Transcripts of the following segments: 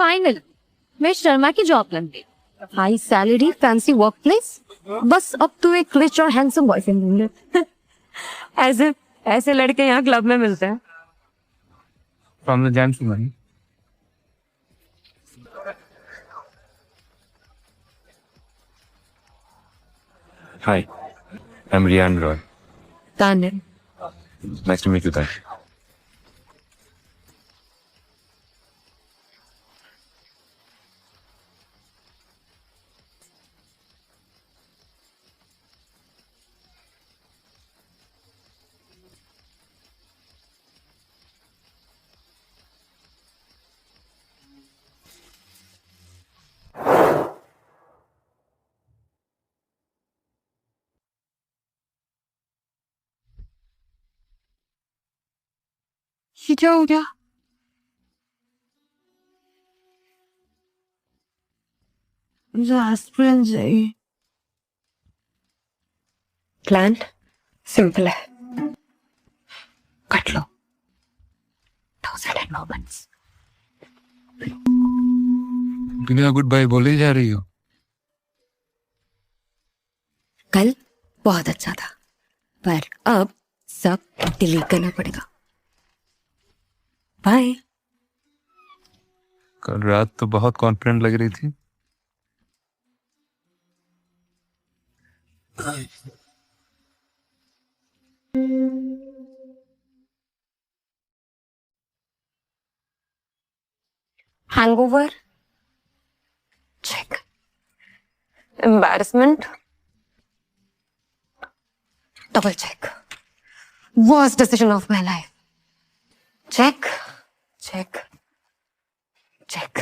Final मैं शर्मा की job लग गई। High salary, fancy work place, बस अब तो एक रिच और हैंडसम बॉयफ्रेंड ढूंढे। ऐसे ऐसे लड़के यहाँ क्लब में मिलते हैं। From the gentleman. Hi, I'm Rian Roy. Tanya, Nice to meet you, Tanya. ये क्या हो गया? मुझे एस्पिरिन चाहिए। प्लान सिंपल है, कट लो। 1000 moments। दुनिया गुड बाय बोले जा रही हो। कल बहुत अच्छा था, पर अब सब डिलीट करना पड़ेगा। बाय। कल रात तो बहुत कॉन्फिडेंट लग रही थी। Hangover? Check. Embarrassment? Double check. Worst decision of my life. Check. Check. Check.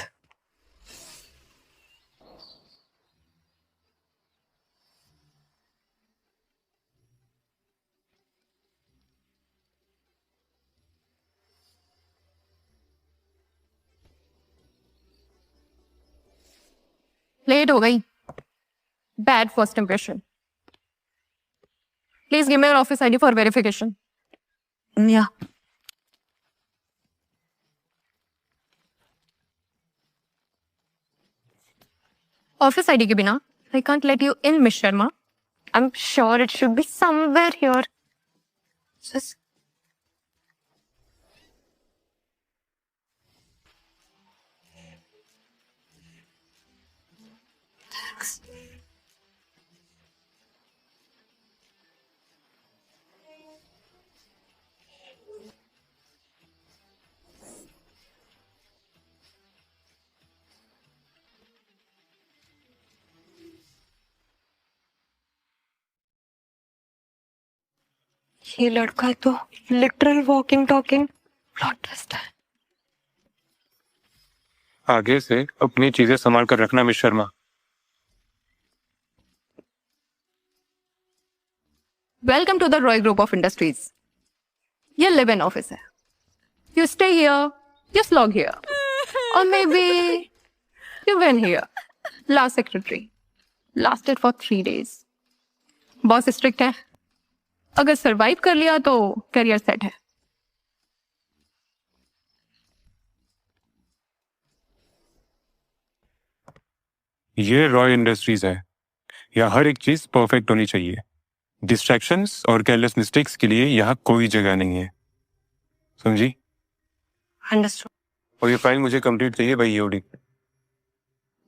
Late हो गई। Bad first impression. Please give me your office ID for verification. Yeah. Office ID के बिना I can't let you in, Miss Sharma. I'm sure it should be somewhere here. Just thanks. ये लड़का तो literal walking talking plot twist है। आगे से अपनी चीजें संभाल कर रखना miss Sharma. Welcome to the Roy Group of Industries. ये live in office है। You stay here, you slog here, or maybe you win here. Last secretary lasted for 3 days. Boss strict है, अगर सरवाइव कर लिया तो करियर सेट है। ये Roy industries है, यहाँ हर एक चीज परफेक्ट होनी चाहिए। डिस्ट्रैक्शंस और केयरलेस मिस्टेक्स के लिए यहाँ कोई जगह नहीं है, समझी? अंडरस्टूड। और ये फाइल मुझे कंप्लीट चाहिए बाई ईओडी।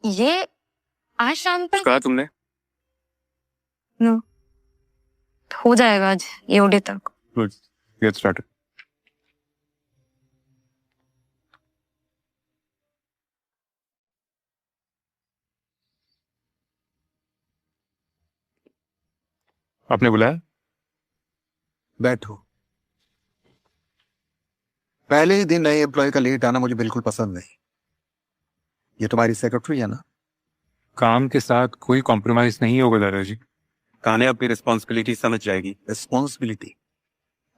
ये आज शाम तक कहा तुमने? नो, हो जाएगा आज ईओडी तक। Good, get started. आपने बुलाया? बैठो। पहले ही दिन नए एम्प्लॉय का लेट आना मुझे बिल्कुल पसंद नहीं। ये तुम्हारी सेक्रेटरी है ना? काम के साथ कोई कॉम्प्रोमाइज नहीं होगा दादाजी। कान्हे अपनी रिस्पॉन्सिबिलिटी समझ जाएगी। Responsibility?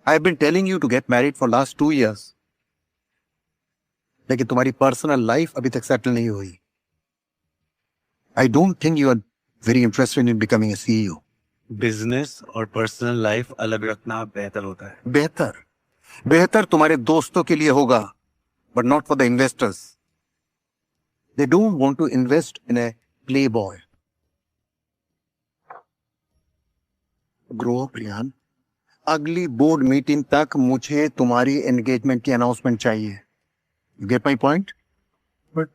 I have been telling you to get married for last 2 years, लेकिन तुम्हारी पर्सनल लाइफ अभी तक सेटल नहीं हुई। I don't think you are very interested in becoming a CEO. Business और पर्सनल लाइफ अलग रखना बेहतर होता है। बेहतर तुम्हारे दोस्तों के लिए होगा, but not for the investors. They don't want to invest in a playboy. Grow up, Rihan. अगली बोर्ड मीटिंग तक मुझे तुम्हारी एंगेजमेंट की अनाउंसमेंट चाहिए. You get my point? But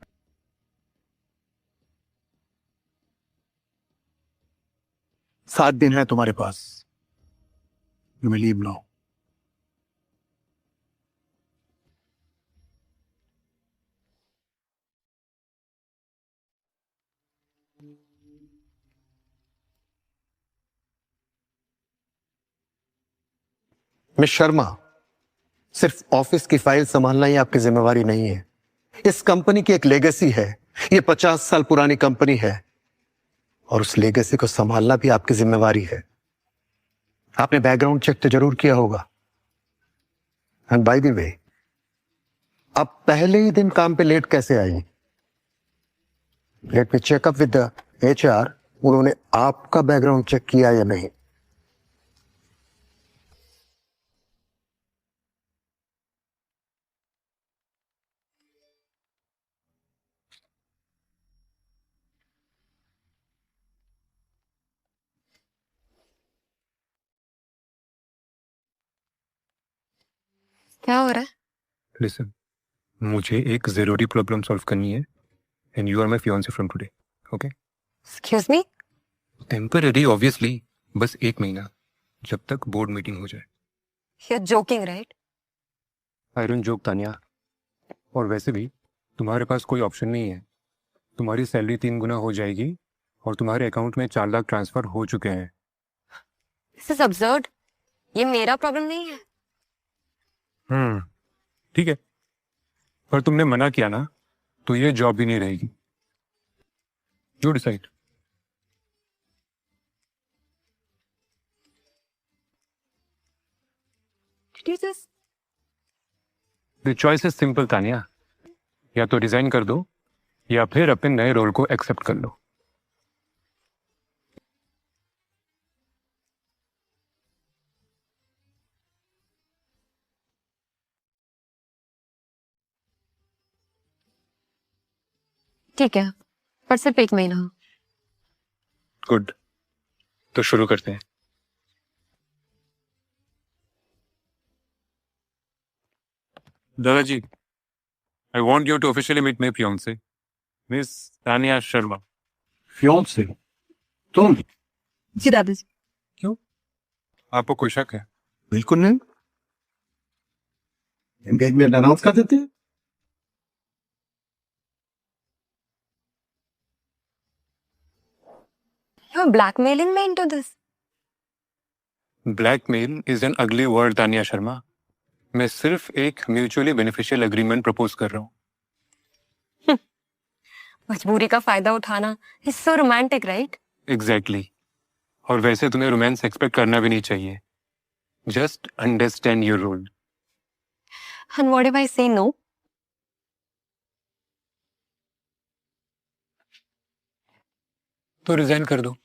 7 दिन है तुम्हारे पास. You may leave now. Miss Sharma, सिर्फ ऑफिस की फाइल संभालना ही आपकी जिम्मेवारी नहीं है. इस कंपनी की एक लेगेसी है. ये 50 साल पुरानी कंपनी है और उस लेगेसी को संभालना भी आपकी जिम्मेवारी है. आपने बैकग्राउंड चेक तो जरूर किया होगा. एंड बाय द वे, आप पहले ही दिन काम पे लेट कैसे आई? Let me check up with the HR. उन्होंने आपका बैकग्राउंड चेक किया या नहीं? क्या हो रहा है? listen, मुझे एक जरूरी प्रॉब्लम सॉल्व करनी है and you are my fiancée from today. Okay? Excuse me? Temporary obviously, बस 1 महीना, जब तक बोर्ड मीटिंग हो जाए. You're joking, right? I don't joke Tania. और वैसे भी तुम्हारे पास कोई ऑप्शन नहीं है. तुम्हारी सैलरी 3 गुना हो जाएगी और तुम्हारे अकाउंट में 4 लाख ट्रांसफर हो चुके हैं. This is absurd. ये मेरा प्रॉब्लम नहीं है. ठीक है, पर तुमने मना किया ना, तो ये जॉब भी नहीं रहेगी. You decide. Did you just... the choice is simple Tania. या तो रिजाइन कर दो या फिर अपने नए रोल को एक्सेप्ट कर लो. ठीक है, पर सिर्फ 1 महीना. गुड, तो शुरू करते हैं. दादाजी, I want you to officially meet my fiancée, miss Tania Sharma. Fiancée? तुम? जी दादाजी. क्यों, आपको कोई शक है? बिल्कुल नहीं. एंगेजमेंट अनाउंस कर देते हैं. You're blackmailing me into this. Blackmail is an अगली वर्ड तानिया शर्मा. मैं सिर्फ एक म्यूचुअली बेनिफिशियल एग्रीमेंट प्रपोज कर रहा हूँ. मजबूरी का फायदा उठाना is so romantic, right? Exactly. और वैसे तुम्हें रोमांस एक्सपेक्ट करना भी नहीं चाहिए. Just understand your role. And what if I say no? तो रिजाइन कर दो,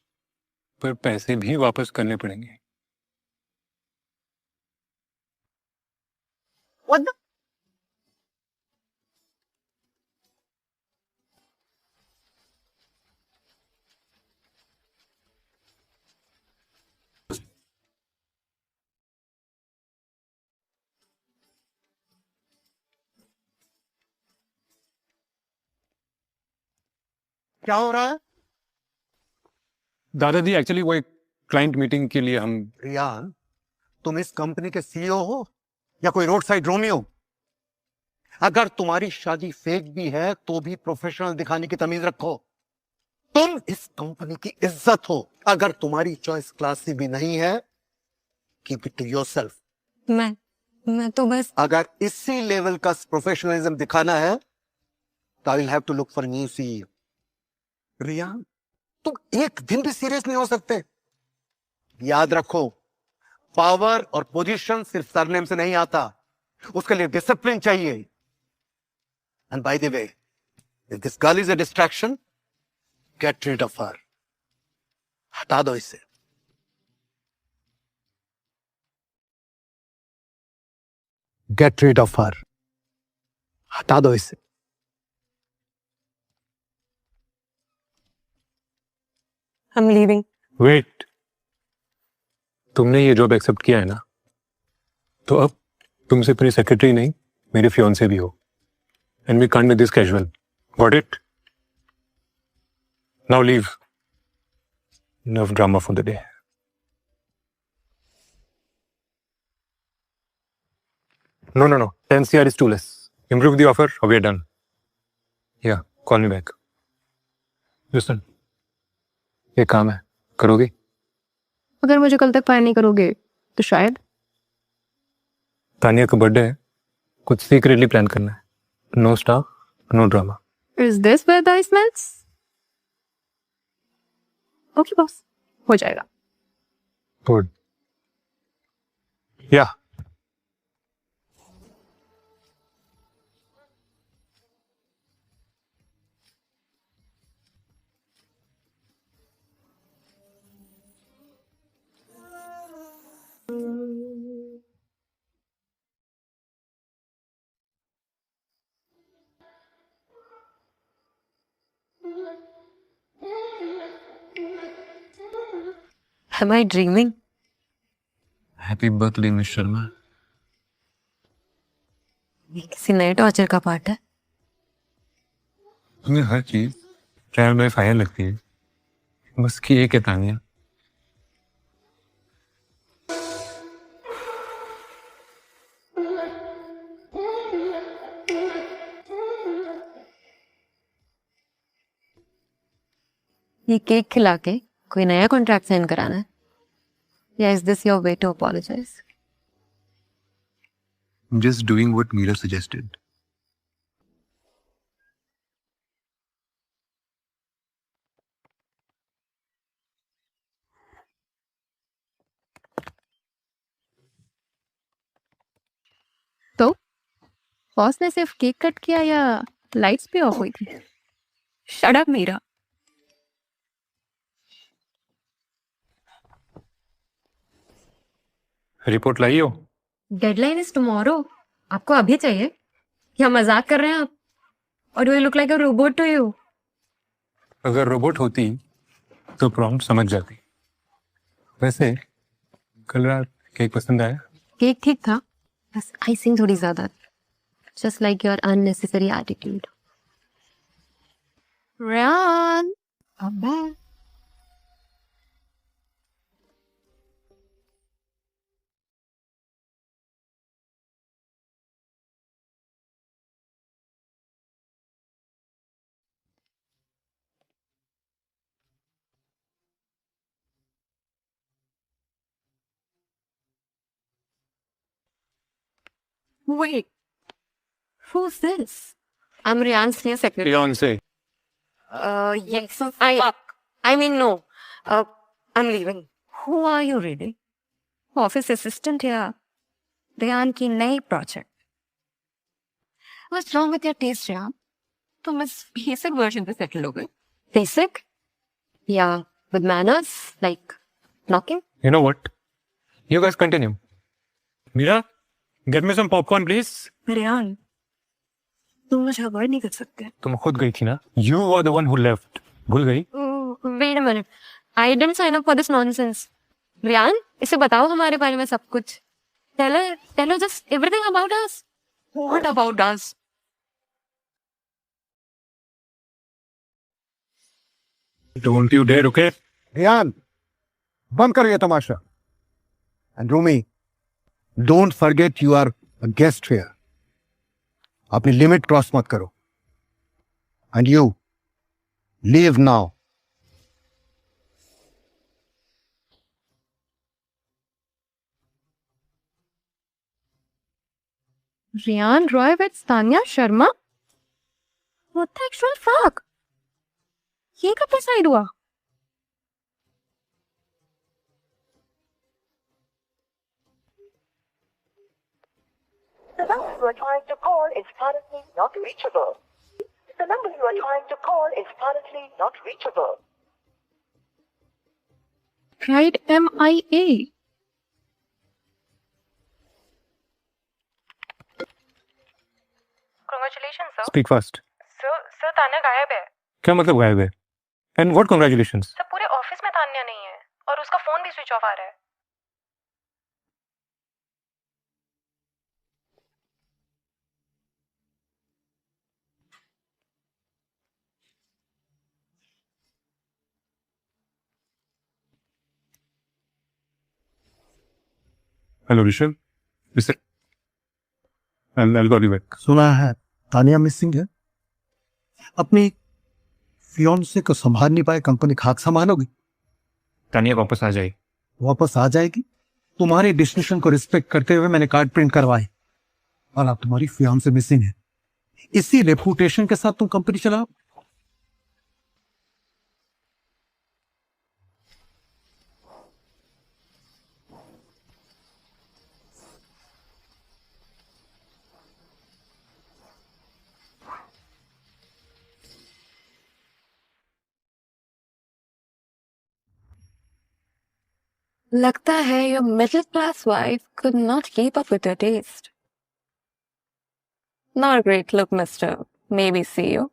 पर पैसे भी वापस करने पड़ेंगे. What the? क्या हो रहा है? दादाजी, एक्चुअली वो एक क्लाइंट मीटिंग के लिए हम. रियान, तुम इस कंपनी के सीईओ हो या कोई रोड साइड रोमियो? अगर तुम्हारी शादी फेक भी है तो भी प्रोफेशनल दिखाने की तमीज रखो. तुम इस कंपनी की इज्जत हो. अगर तुम्हारी चॉइस क्लासी भी नहीं है, कीप इट टू योरसेल्फ. मैं तो बस... अगर इसी लेवल का प्रोफेशनलिज्म दिखाना है तो I will have to look for new CEO. Rian, तुम एक दिन भी सीरियस नहीं हो सकते. याद रखो, पावर और पोजीशन सिर्फ सरनेम से नहीं आता, उसके लिए डिसिप्लिन चाहिए. And by the way, if this girl is a distraction, get rid of her. हटा दो इसे. Get rid of her. हटा दो इसे. I'm leaving. वेट, तुमने ये जॉब एक्सेप्ट किया है ना, तो अब तुम सिर्फ मेरी सेक्रेटरी नहीं, मेरे फियांसे भी हो. And we can't make this casual. Got it? Now leave. Enough drama for the day. No. 10 CR is too less. Improve the offer or we are done. Yeah, call me back. Listen. ये काम है, करोगे? अगर मुझे कल तक fire नहीं करोगे तो शायद. तानिया का बर्थडे है, कुछ सीक्रेटली प्लान करना है. No staff, no drama. Is this where the ice melts? Okay, boss. हो जाएगा. Good. Yeah. Am I dreaming? Happy birthday, Miss Sharma. ये किसी नए टॉर्चर का पार्ट है. तुम्हें हर चीज ट्रायल बाय फायर लगती है. बस की एक है तानिया. ये केक खिला के कोई नया कॉन्ट्रैक्ट साइन कराना है? या is this your way to apologise? I'm just doing what Meera suggested. तो बॉस ने सिर्फ केक कट किया या लाइट्स भी ऑफ हुई थी? Shut up Meera. रिपोर्ट लाई हो? Deadline is tomorrow. आपको अभी चाहिए? क्या मजाक कर रहे हैं आप? और you look like a robot to you. अगर रोबोट होती तो प्रॉम्प्ट समझ जाती. वैसे कल रात केक पसंद आया? केक ठीक था, बस आइसिंग थोड़ी ज्यादा. Just like your unnecessary attitude. Rehan, अब्बा. Wait, who's this? I'm Rian's new secretary. Fiancée. Yes. I mean, no. I'm leaving. Who are you really? Office assistant here. Rian की नई project. What's wrong with your taste, Rian? तुम इस basic version पे settle हो गए. Basic? Yeah, with manners, like knocking. You know what? You guys continue. Meera, get me some popcorn, please. Rian, तुम मुझे avoid नहीं कर सकते. तुम खुद गई थी ना? You were the one who left. भूल गई? Wait a minute. I didn't sign up for this nonsense. Rian, इसे बताओ हमारे बारे में सब कुछ. Tell her just everything about us. What about us? Don't you dare, okay? Riyan, बंद करो ये तमाशा. And Rumi, don't forget you are a guest here. अपनी लिमिट क्रॉस मत करो. And you leave now. Rian Roy with Tanya Sharma? What the actual fuck? ये कब decide हुआ? The number you are trying to call is currently not reachable. The number you are trying to call is currently not reachable. Right, MIA. Congratulations, sir. Speak fast. Sir, Tanya गायब है. क्या मतलब गायब है? And what congratulations? Sir पूरे office में और उसका फोन भी स्विच ऑफ आ रहा है। Hello Rishabh, I'll call you back. सुना है तानिया मिसिंग है। अपनी फियोन्से को संभाल नहीं पाए, कंपनी खाक सामान होगी। तानिया वापस आ जाएगी। वापस आ जाएगी। तुम्हारे डिसीजन को रिस्पेक्ट करते हुए मैंने कार्ड प्रिंट करवाए और अब तुम्हारी फियोन्से मिसिंग है। इसी रेपुटेशन के साथ तुम कंपनी चलाओ। लगता है your middle class wife could not keep up with your taste. Not a great look, Mr. Maybe CEO.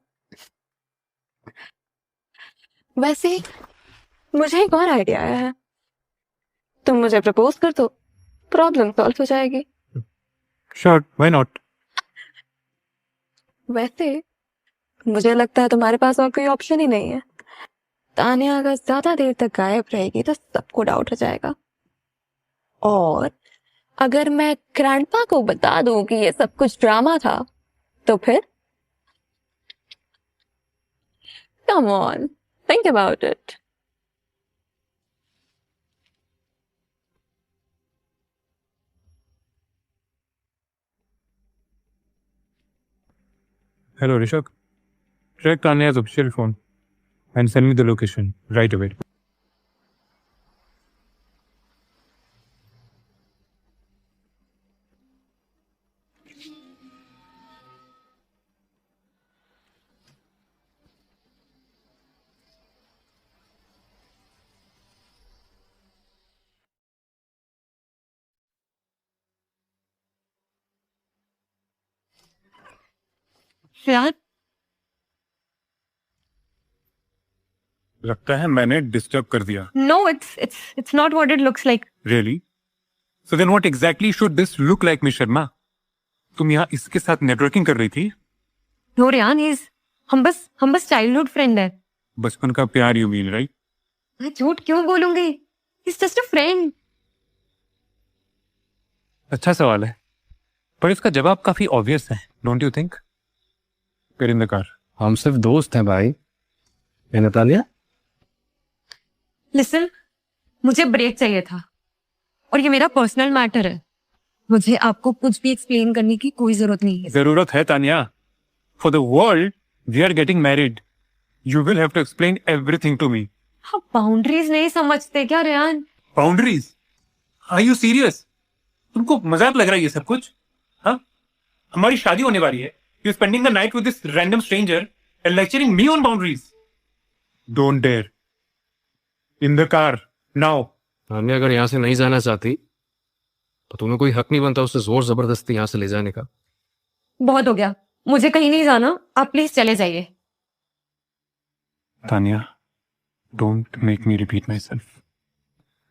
वैसे मुझे एक और आइडिया आया है। तुम मुझे प्रपोज कर दो, प्रॉब्लम सॉल्व हो जाएगी। Sure, why not? वैसे मुझे लगता है तुम्हारे पास और कोई ऑप्शन ही नहीं है। तानिया अगर ज्यादा देर तक गायब रहेगी तो सबको डाउट हो जाएगा। और अगर मैं ग्रैंडपा को बता दूं कि ये सब कुछ ड्रामा था तो फिर come on, think about it. Hello Rishabh, check Tanya's official phone and send me the location right away. यार लगता है मैंने डिस्टर्ब कर दिया। no, it's not what it looks like. Really? So then what exactly should this look like, Miss Sharma? तुम यहाँ इसके साथ नेटवर्किंग कर रही थी? No, Ryan, हम बस चाइल्डहुड फ्रेंड है। बचपन का प्यार यू मीन, राइट? मैं झूठ क्यों बोलूंगी? He's just a friend. अच्छा सवाल है, पर इसका जवाब काफी ऑब्वियस है, don't you think? Get in the car. हम सिर्फ दोस्त हैं भाई। तानिया, लिसन, मुझे ब्रेक चाहिए था और ये मेरा पर्सनल मैटर है। मुझे आपको कुछ भी एक्सप्लेन करने की कोई जरूरत नहीं है। जरूरत है Tania. For the world, we are getting married. You will have to explain everything to me. आप बाउंड्रीज नहीं समझते क्या Rehan? Boundaries? Are you serious? तुमको मजाक लग रहा है ये सब कुछ? हाँ? हमारी शादी होने वाली है। You're spending the night with this random stranger and lecturing me on boundaries. Don't dare. In the car now. Tania अगर यहाँ से नहीं जाना चाहती तो तुम्हें कोई हक नहीं बनता उसे जोर जबरदस्ती यहाँ से ले जाने का। बहुत हो गया, मुझे कहीं नहीं जाना, आप प्लीज चले जाइए। Tanya, don't make me repeat myself.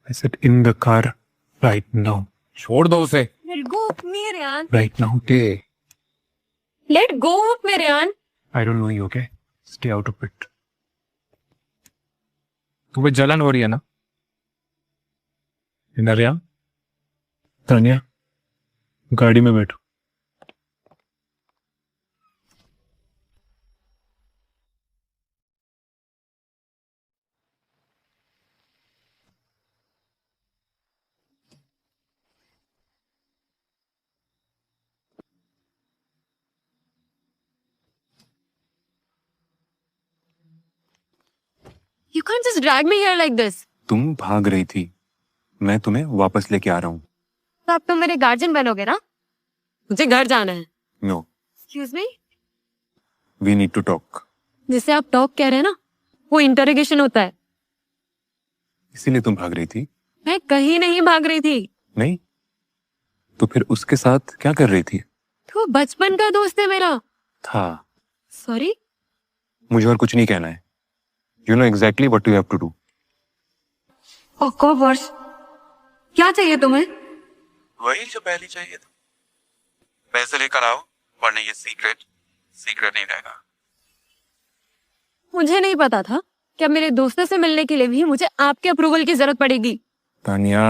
I said in the car right now. छोड़ दो उसे। Let go of me, Rehan. Right now. के Let go of me, Rehan. I don't know you, okay? Stay out of it. तुम्हें जलन हो रही है ना? इंदरिया, तानिया, गाड़ी में बैठो। You can't just drag me here like this. तुम भाग रही थी, मैं तुम्हें वापस लेके आ रहा हूँ। तो आप तो मेरे गार्जियन बनोगे ना? मुझे घर जाना है। No, Excuse me? We need to talk. जिसे आप टॉक कह रहे हैं ना, वो इंटरोगेशन होता है। इसीलिए तुम भाग रही थी? मैं कहीं नहीं भाग रही थी। नहीं? तो फिर उसके साथ क्या कर रही थी? तो बचपन का दोस्त है मेरा। था। सॉरी? मुझे और कुछ नहीं कहना है। You know exactly what you have to do. Of course, क्या चाहिए तुम्हें? वही जो पहले चाहिए था। पैसे लेकर आओ, वरना ये सीक्रेट सीक्रेट नहीं रहेगा। मुझे नहीं पता था कि अब मेरे दोस्तों से मिलने के लिए भी मुझे आपके अप्रूवल की जरूरत पड़ेगी। Tania,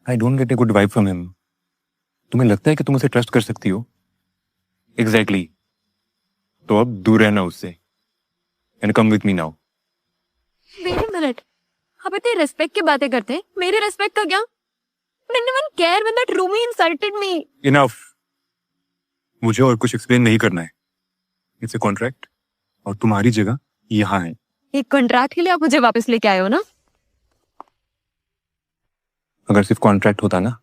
I don't get a good vibe from him. तुम्हें लगता है कि तुम उसे ट्रस्ट कर सकती हो? एग्जैक्टली तो अब दूर रहना उससे and come with me now. Wait a minute, आप इतनी रिस्पेक्ट की बातें करते हैं, मेरी रिस्पेक्ट का क्या? Didn't even care when that roomie insulted me. Enough, मुझे और कुछ एक्सप्लेन नहीं करना है। इट्स ए कॉन्ट्रैक्ट और तुम्हारी जगह यहाँ है। एक कॉन्ट्रैक्ट के लिए आप मुझे वापस लेके आए हो ना? अगर सिर्फ कॉन्ट्रैक्ट होता ना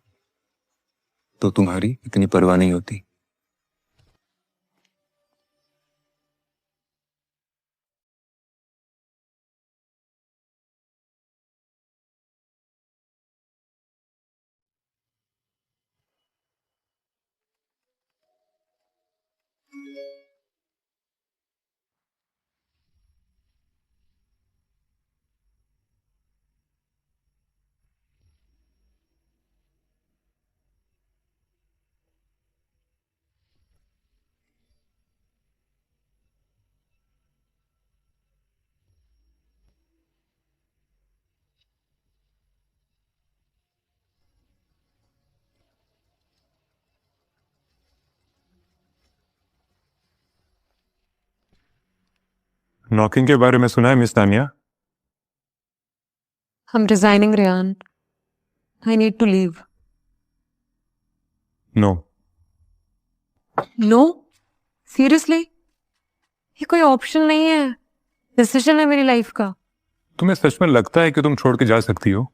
तो तुम्हारी इतनी परवाह नहीं होती। नॉकिंग के बारे में सुना है miss Tania? I'm resigning, Ryan. I need to leave. No. No? Seriously? ये कोई ऑप्शन नहीं है, डिसीजन है मेरी लाइफ का। तुम्हें सच में लगता है कि तुम छोड़ के जा सकती हो?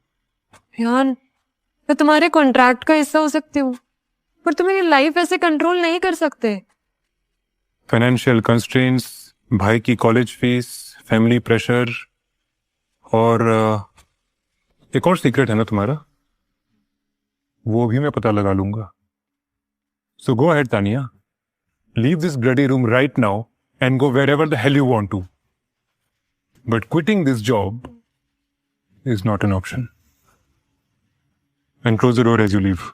यार, मैं तुम्हारे कॉन्ट्रैक्ट का हिस्सा हो सकती हूँ, पर तुम मेरी लाइफ ऐसे कंट्रोल नहीं कर सकते। फाइनेंशियल कंस्ट्रेंट्स, भाई की कॉलेज फीस, फैमिली प्रेशर और एक और सीक्रेट है ना तुम्हारा, वो भी मैं पता लगा लूंगा। So go ahead Tania, leave this bloody room right now and go wherever the hell you want to. But quitting this job is not an option. And close the door as you leave.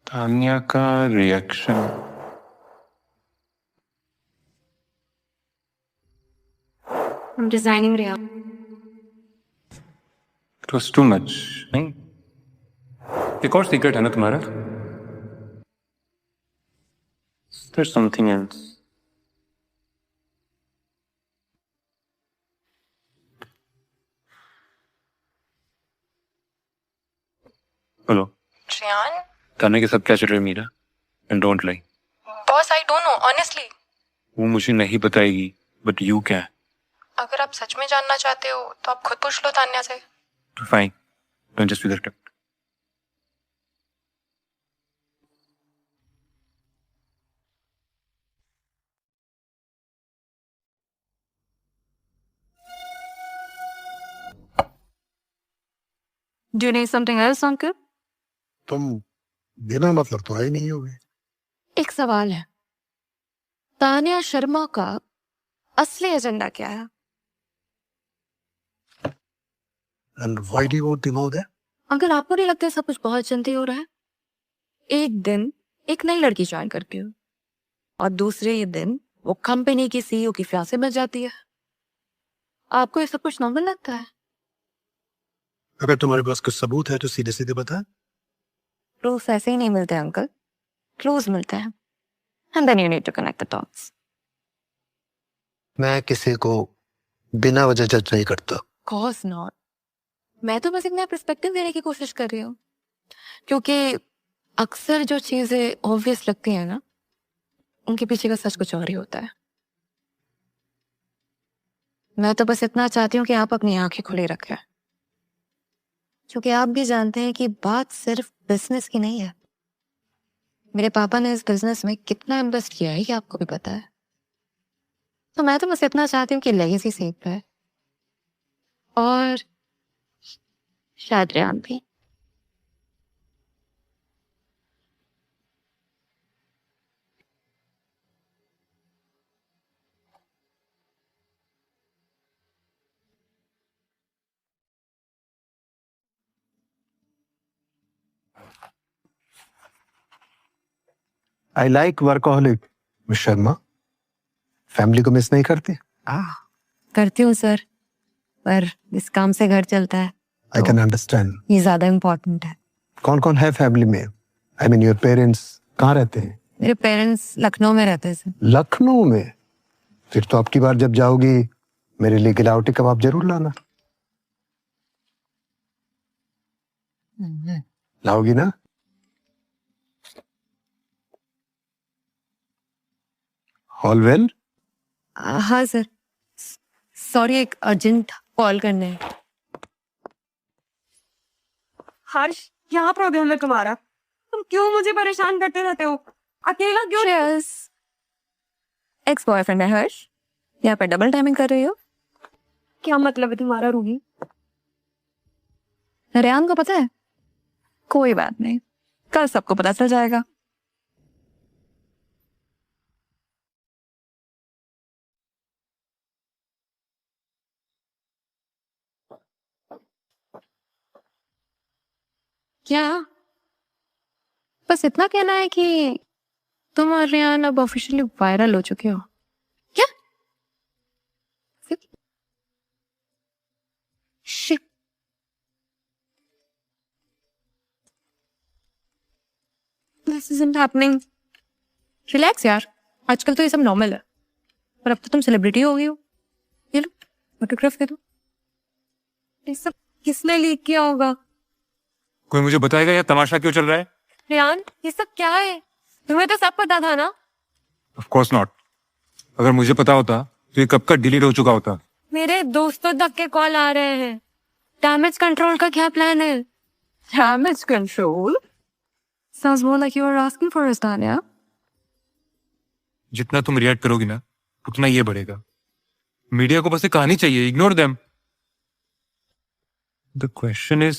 Tania का reaction. I'm resigning, Ryan. It was too much. नहीं, एक और secret है ना तुम्हारा? There something else. Hello Ryan? Tania के सब क्या चल रहा है Meera? And don't lie. Boss, I don't know, honestly. वो मुझे नहीं बताएगी, बट यू क्या? अगर आप सच में जानना चाहते हो तो आप खुद पूछ लो तान्या से। Fine, don't just be the script. Do you need something else, uncle? तुम बिना मतलब तो आई नहीं होगी। एक सवाल है, तानिया शर्मा का असली एजेंडा क्या है? And why do you want to know that? Uncle, आपको नहीं लगता सब कुछ बहुत जल्दी हो रहा है? एक दिन एक नई लड़की ज्वाइन करती हूँ और दूसरे ही दिन वो कंपनी की सीईओ की फियांसे बन जाती है। आपको ये सब कुछ नॉर्मल लगता है? अगर तुम्हारे पास कुछ सबूत है तो सीधे सीधे बता। प्रूफ ऐसे ही नहीं मिलते अंकल, क्लूज मिलते हैं, and then you need to connect the dots. मैं किसी को बिना वजह जज नहीं करता। कोर्स नॉट, मैं तो बस एक नया पर्सपेक्टिव देने की कोशिश कर रही हूँ, क्योंकि अक्सर जो चीजें ऑब्वियस लगती हैं ना, उनके पीछे का सच कुछ और ही होता है। मैं तो बस इतना चाहती हूँ कि आप अपनी आंखें खुली रखें, क्योंकि आप भी जानते हैं कि बात सिर्फ बिजनेस की नहीं है। मेरे पापा ने इस बिजनेस में कितना इन्वेस्ट किया है ये आपको भी पता है। तो मैं तो बस इतना चाहती हूँ कि लेगेसी सेफ रहे, और शायद रेहान भी। I like workaholic miss Sharma. Family को मिस नहीं करती? करती हूँ सर, पर इस काम से घर चलता है, आई कैन अंडरस्टैंड। ये ज्यादा इम्पोर्टेंट है। कौन कौन है फैमिली में? आई मीन योर पेरेंट्स कहाँ रहते हैं? मेरे पेरेंट्स लखनऊ में रहते हैं सर। लखनऊ में? फिर तो आपकी बार जब जाओगी मेरे लिए गिलावटी कबाब जरूर लाना। लाओगी ना? All well? हाँ सर, सॉरी एक अर्जेंट कॉल करने है। हर्ष, क्या प्रॉब्लम है तुम्हारा? तुम क्यों मुझे परेशान करते रहते हो? अकेला क्यों? श्रेयस एक्स बॉयफ्रेंड है हर्ष, यहाँ पे डबल टाइमिंग कर रही हो? क्या मतलब है तुम्हारा रूही? रेहान को पता है? कोई बात नहीं, कल सबको पता चल जाएगा। क्या? बस इतना कहना है कि तुम और रेहान अब ऑफिशियली वायरल हो चुके हो। क्या? Shit. This isn't happening. Relax यार, आजकल तो ये सब नॉर्मल है, पर अब तो तुम सेलिब्रिटी हो गई हो। ये लो ऑटोग्राफ दे दो। ये सब किसने लीक किया होगा? कोई मुझे बताएगा या तमाशा क्यों चल रहा है? रेहान, ये सब क्या है? तुम्हें तो सब पता था ना? Of course not. अगर मुझे पता होता तो ये कब का डिलीट हो चुका होता। मेरे दोस्तों तक के कॉल आ रहे हैं। डैमेज कंट्रोल का क्या प्लान है? Damage control? Sounds more like you are asking for us, Tanya. जितना तुम रिएक्ट करोगी ना उतना ये बढ़ेगा। मीडिया को बस एक कहानी चाहिए, ignore them. The question is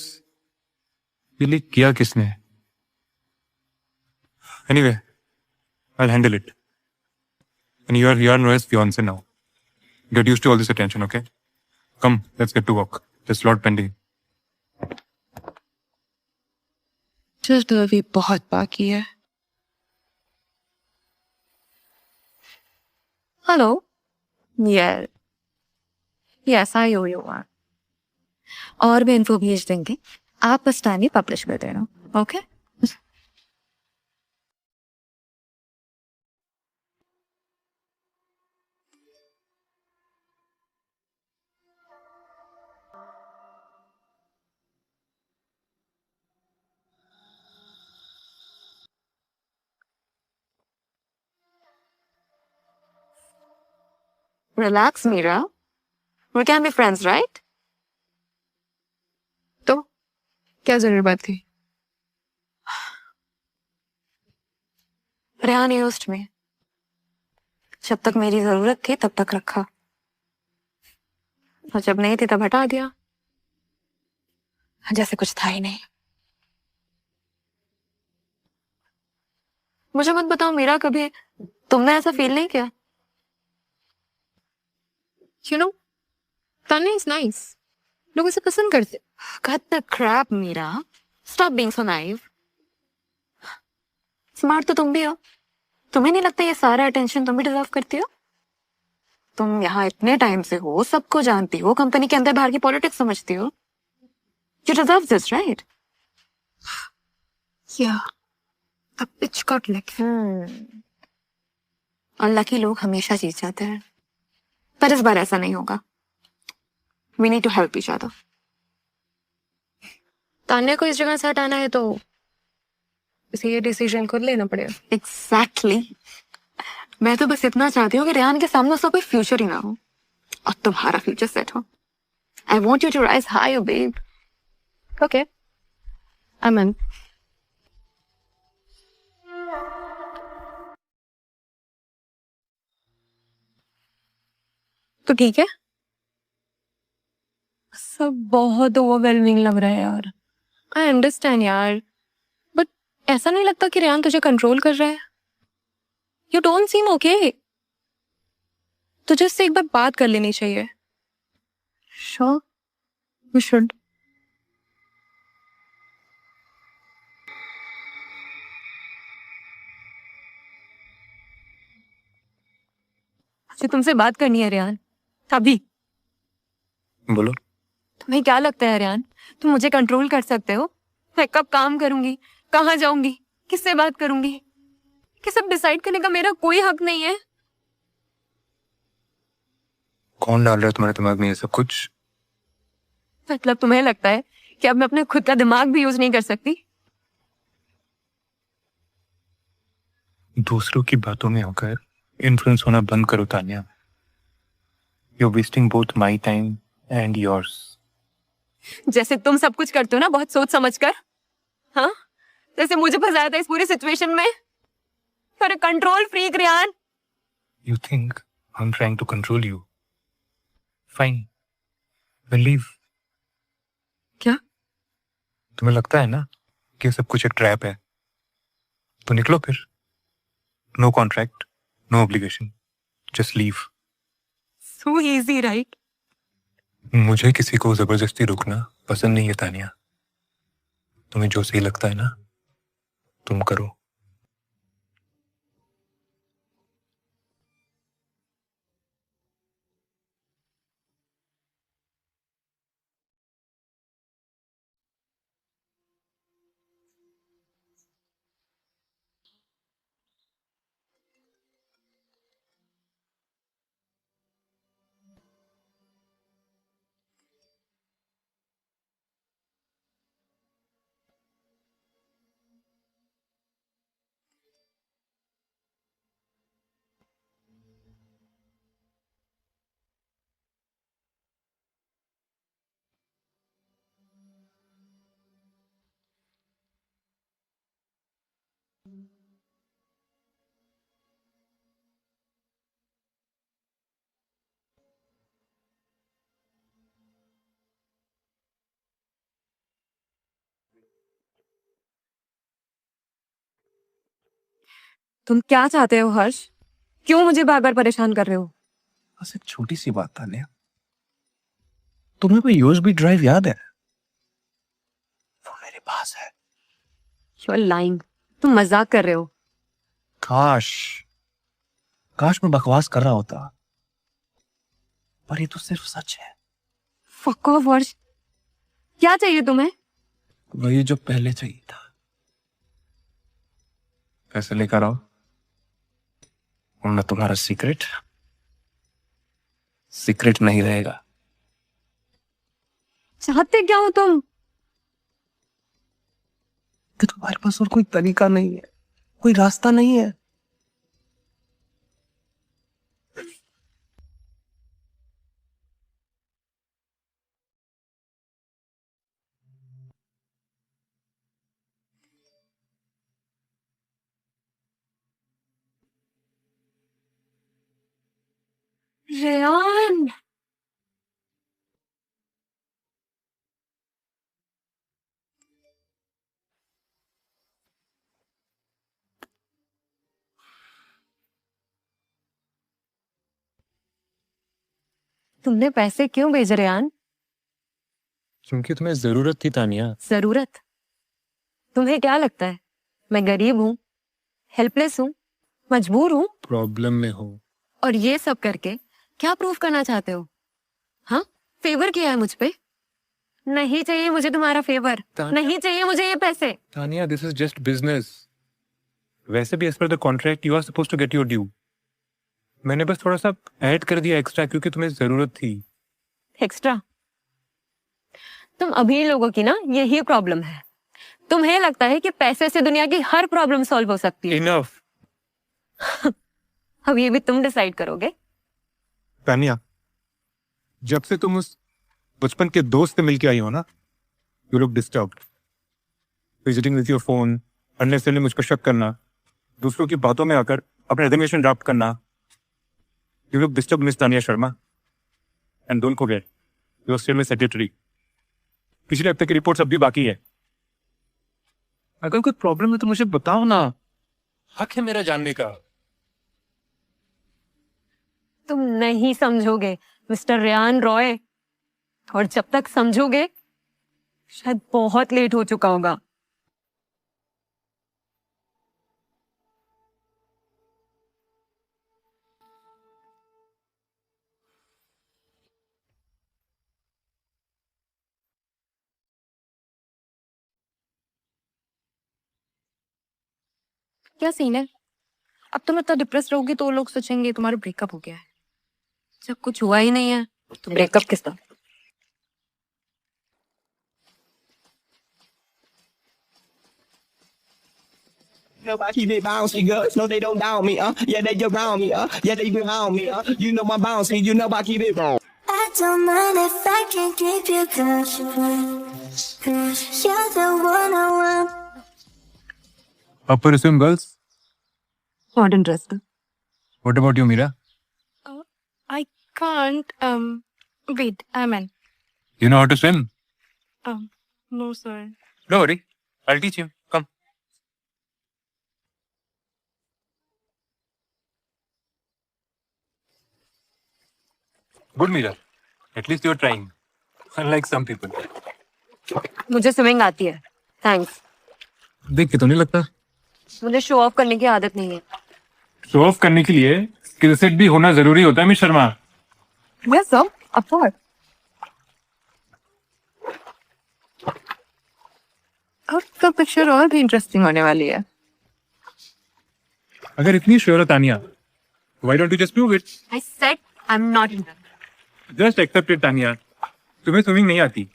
ये लीक किया किसने? Anyway I handle it and you are Noah's fiancée now. Get used to all this attention, okay? Come let's get to work, this lot pending. Just अभी बहुत बाकी है। Hello. Yes I owe you one. और भी info भेज देंगे, आप बस टाइम पब्लिश कर देना, okay? Relax, Mira. We can be friends, right? तो क्या जरूरी बात थी? रेहान यूज्ड मी। जब तक मेरी जरूरत थी तब तक रखा, और जब नहीं थी तब हटा दिया, जैसे कुछ था ही नहीं। मुझे मत बताओ मीरा, कभी तुमने ऐसा फील नहीं किया? You know, Tanya is nice. लोग इसे पसंद करते। Cut the crap, Meera. Stop being so naive. Smart तो तुम भी हो। तुम्हें नहीं लगता ये सारा अटेंशन तुम भी डिजर्व करती हो? तुम यहाँ इतने टाइम से हो, सबको जानती हो, कंपनी के अंदर बाहर की पॉलिटिक्स समझती हो। You deserve this, right? Yeah, the bitch got licked. और लकी लोग हमेशा जीत जाते हैं, पर इस बार ऐसा नहीं होगा। We need to help each other. Tanya को इस जगह से हटाना है तो इसे ये डिसीजन खुद लेना पड़ेगा। Exactly. मैं तो बस इतना चाहती हूँ कि रेहान के सामने उसका कोई फ्यूचर ही ना हो, और तुम्हारा फ्यूचर सेट हो। I want you to rise higher, babe. Okay, I'm in. तो ठीक है। सब बहुत ओवरवेलमिंग लग रहा है यार। आई अंडरस्टैंड यार, बट ऐसा नहीं लगता कि रेहान तुझे कंट्रोल कर रहा है? You don't seem okay. तुझे इससे एक बार बात कर लेनी चाहिए। Sure, we should. मुझे तुमसे बात करनी है रेहान, अभी। बोलो। तुम्हें क्या लगता है रेहान, तुम मुझे कंट्रोल कर सकते हो? मैं कब काम करूंगी, कहाँ जाऊंगी, किससे बात करूंगी, कि सब डिसाइड करने का मेरा कोई हक नहीं है? कौन डाल रहा है तुम्हारे दिमाग में ये सब कुछ? मतलब तुम्हें लगता है कि अब मैं अपने खुद का दिमाग भी यूज नहीं कर सकती? दूसरों की बातों में होकर इन्फ्लुएंस होना बंद करो Tania. You are wasting both my time and yours. जैसे तुम सब कुछ करते हो ना बहुत सोच समझ कर। हाँ, जैसे मुझे फंसाया था इस पूरी सिचुएशन में। पर control freak Rehan. You think I'm trying to control you? Fine. Believe. क्या? तुम्हें लगता है ना कि ये सब कुछ एक ट्रैप है? तो निकलो फिर। No contract, no obligation. Just leave. So easy, right? मुझे किसी को जबरदस्ती रोकना पसंद नहीं है तानिया। तुम्हें जो सही लगता है ना, तुम करो। तुम क्या चाहते हो हर्ष? क्यों मुझे बार बार परेशान कर रहे हो? बस एक छोटी सी बात तान्या, तुम्हें कोई यूएसबी ड्राइव याद है? वो मेरे पास है। You are lying. तुम मजाक कर रहे हो। काश काश मैं बकवास कर रहा होता, पर ये तो सिर्फ सच है। फक ऑफ हर्ष। क्या चाहिए तुम्हें? वही जो पहले चाहिए था। पैसे लेकर आओ, वरना तुम्हारा सीक्रेट सीक्रेट नहीं रहेगा। चाहते क्या हो तुम? कि तुम्हारे पास और कोई तरीका नहीं है, कोई रास्ता नहीं है। रेहान। तुमने पैसे क्यों भेजे रेहान? क्योंकि तुम्हें जरूरत थी तानिया। जरूरत? तुम्हें क्या लगता है मैं गरीब हूँ, हेल्पलेस हूँ, मजबूर हूँ? प्रॉब्लम में हो। और ये सब करके क्या प्रूफ करना चाहते हो? हाँ, फेवर किया है मुझ पे? नहीं चाहिए मुझे तुम्हारा फेवर, नहीं चाहिए मुझे ये पैसे। Tania, this is just business. वैसे भी as per the contract you are supposed to get your due. मैंने बस थोड़ा सा ऐड कर दिया एक्स्ट्रा क्योंकि तुम्हें जरूरत थी। एक्स्ट्रा? तुम अभी लोगों की ना यही प्रॉब्लम है। तुम्हें लगता है कि पैसे से दुनिया की हर प्रॉब्लम सॉल्व हो सकती है। इनफ। अब ये भी तुम डिसाइड करोगे। तानिया, जब से तुम उस बचपन के दोस्त से मिलके आई हो ना, you look disturbed. Visiting with your phone, unnecessarily मुझ पर शक करना, दूसरों की बातों में आकर अपने रेजिग्नेशन ड्राफ्ट करना। You look disturb miss Tania Sharma. And don't forget you are still my secretary. पिछले हफ्ते की रिपोर्ट्स अब भी बाकी है। अगर कोई प्रॉब्लम है तो मुझे बताओ ना, हक है मेरा जानने का। तुम नहीं समझोगे मिस्टर रेयान रॉय, और जब तक समझोगे शायद बहुत लेट हो चुका होगा। क्या सीन है? अब तुम इतना डिप्रेस रहोगे तो लोग सोचेंगे तुम्हारा ब्रेकअप हो गया है। जब कुछ हुआ ही नहीं है तो ब्रेकअप किसका? Nobody keep it bouncy, girls. No, they don't down me, Yeah, they around me, Yeah, they around me, You know my bouncy, you know I keep it wrong. I don't mind if I can keep you close, cause you're the one I want. Upper swim girls. Modern dress. What about you, Mira? I can't. Wait, Aman. You know how to swim? No, sir. Don't worry, I'll teach you. Come. Good, Mira. At least you're trying. Unlike some people. मुझे swimming आती है, thanks. देख के तो नहीं लगता। मुझे show off करने की आदत नहीं है। शो ऑफ करने के लिए स्किल सेट भी होना जरूरी होता है miss Sharma. Yes, sir. Of course. और का पिक्चर और भी इंटरेस्टिंग होने वाली है। अगर इतनी श्योर है Tania, why don't you just prove it? I said I'm not interested. Just accept it, Tania. तुम्हें स्विमिंग नहीं आती।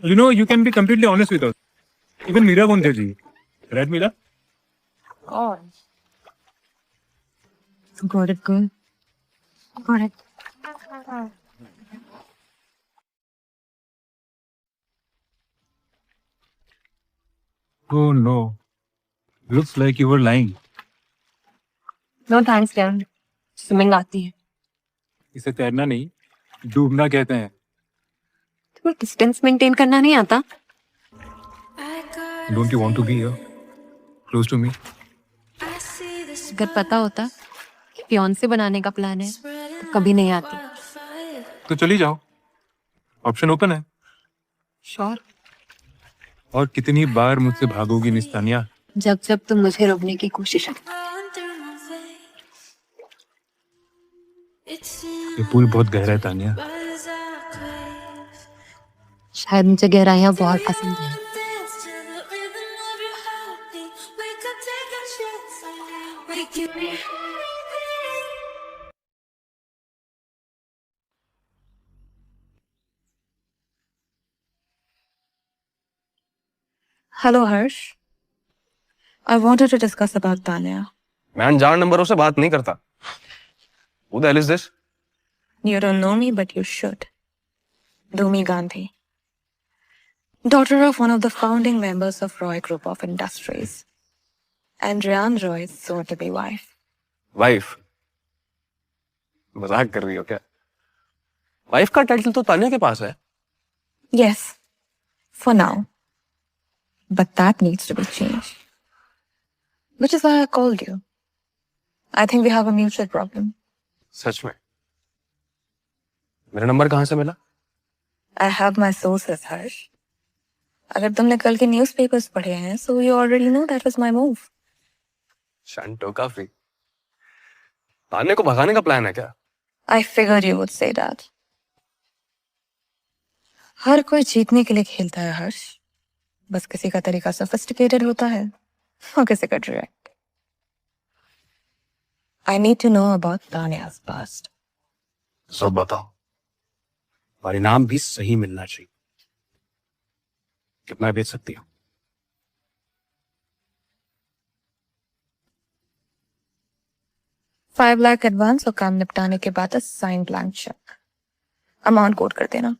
You know, you can be completely honest with us. Even Meera won't judge you. Right, Meera? Got it, girl. Got it. Oh no. Looks like you were lying. No thanks, Karen. Swimming आती है। इसे तैरना नहीं, डूबना कहते हैं। तुम्हें डिस्टेंस मेंटेन करना नहीं आता? Don't you want to be here? Close to me? अगर पता होता कि फियांसे बनाने का प्लान है तो कभी नहीं आती। तो चली जाओ। ऑप्शन ओपन है। श्योर। और कितनी बार मुझसे भागोगी मिस तानिया? जब जब तुम मुझे रोकने की कोशिश करते। ये पूल बहुत गहरा है तानिया। शायद मुझे गहराइयाँ बहुत पसंद है। Hello, Harsh. I wanted to discuss about Tanya. मैं अनजान नंबरों से बात नहीं करता। Who the hell is this? You don't know me, but you should. Dhumi Gandhi. Daughter of one of the founding members of Roy Group of Industries. And Ryan Roy's soon-to-be wife. Wife? मजाक कर रही हो क्या? Wife का title तो तानिया के पास है। Yes, for now. But that needs to be changed. Which is why I called you. I think we have a mutual problem. सच में? मेरा नंबर कहाँ से मिला? I have my sources, Harsh. अगर तुमने कल के न्यूज़पेपर्स पढ़े हैं, so you already know that was my move. Shanto काफी। तान्या को भगाने का प्लान है क्या? I figured you would say that. हर कोई जीतने के लिए खेलता है, हर्ष। बस किसी का तरीका sophisticated होता है और किसी का direct. I need to know about Tanya's past. सब बताओ। परिणाम भी सही मिलना चाहिए। कितना बेच सकती हो? 5 लाख एडवांस और काम निपटाने के बाद sign blank cheque. Amount quote कर देना।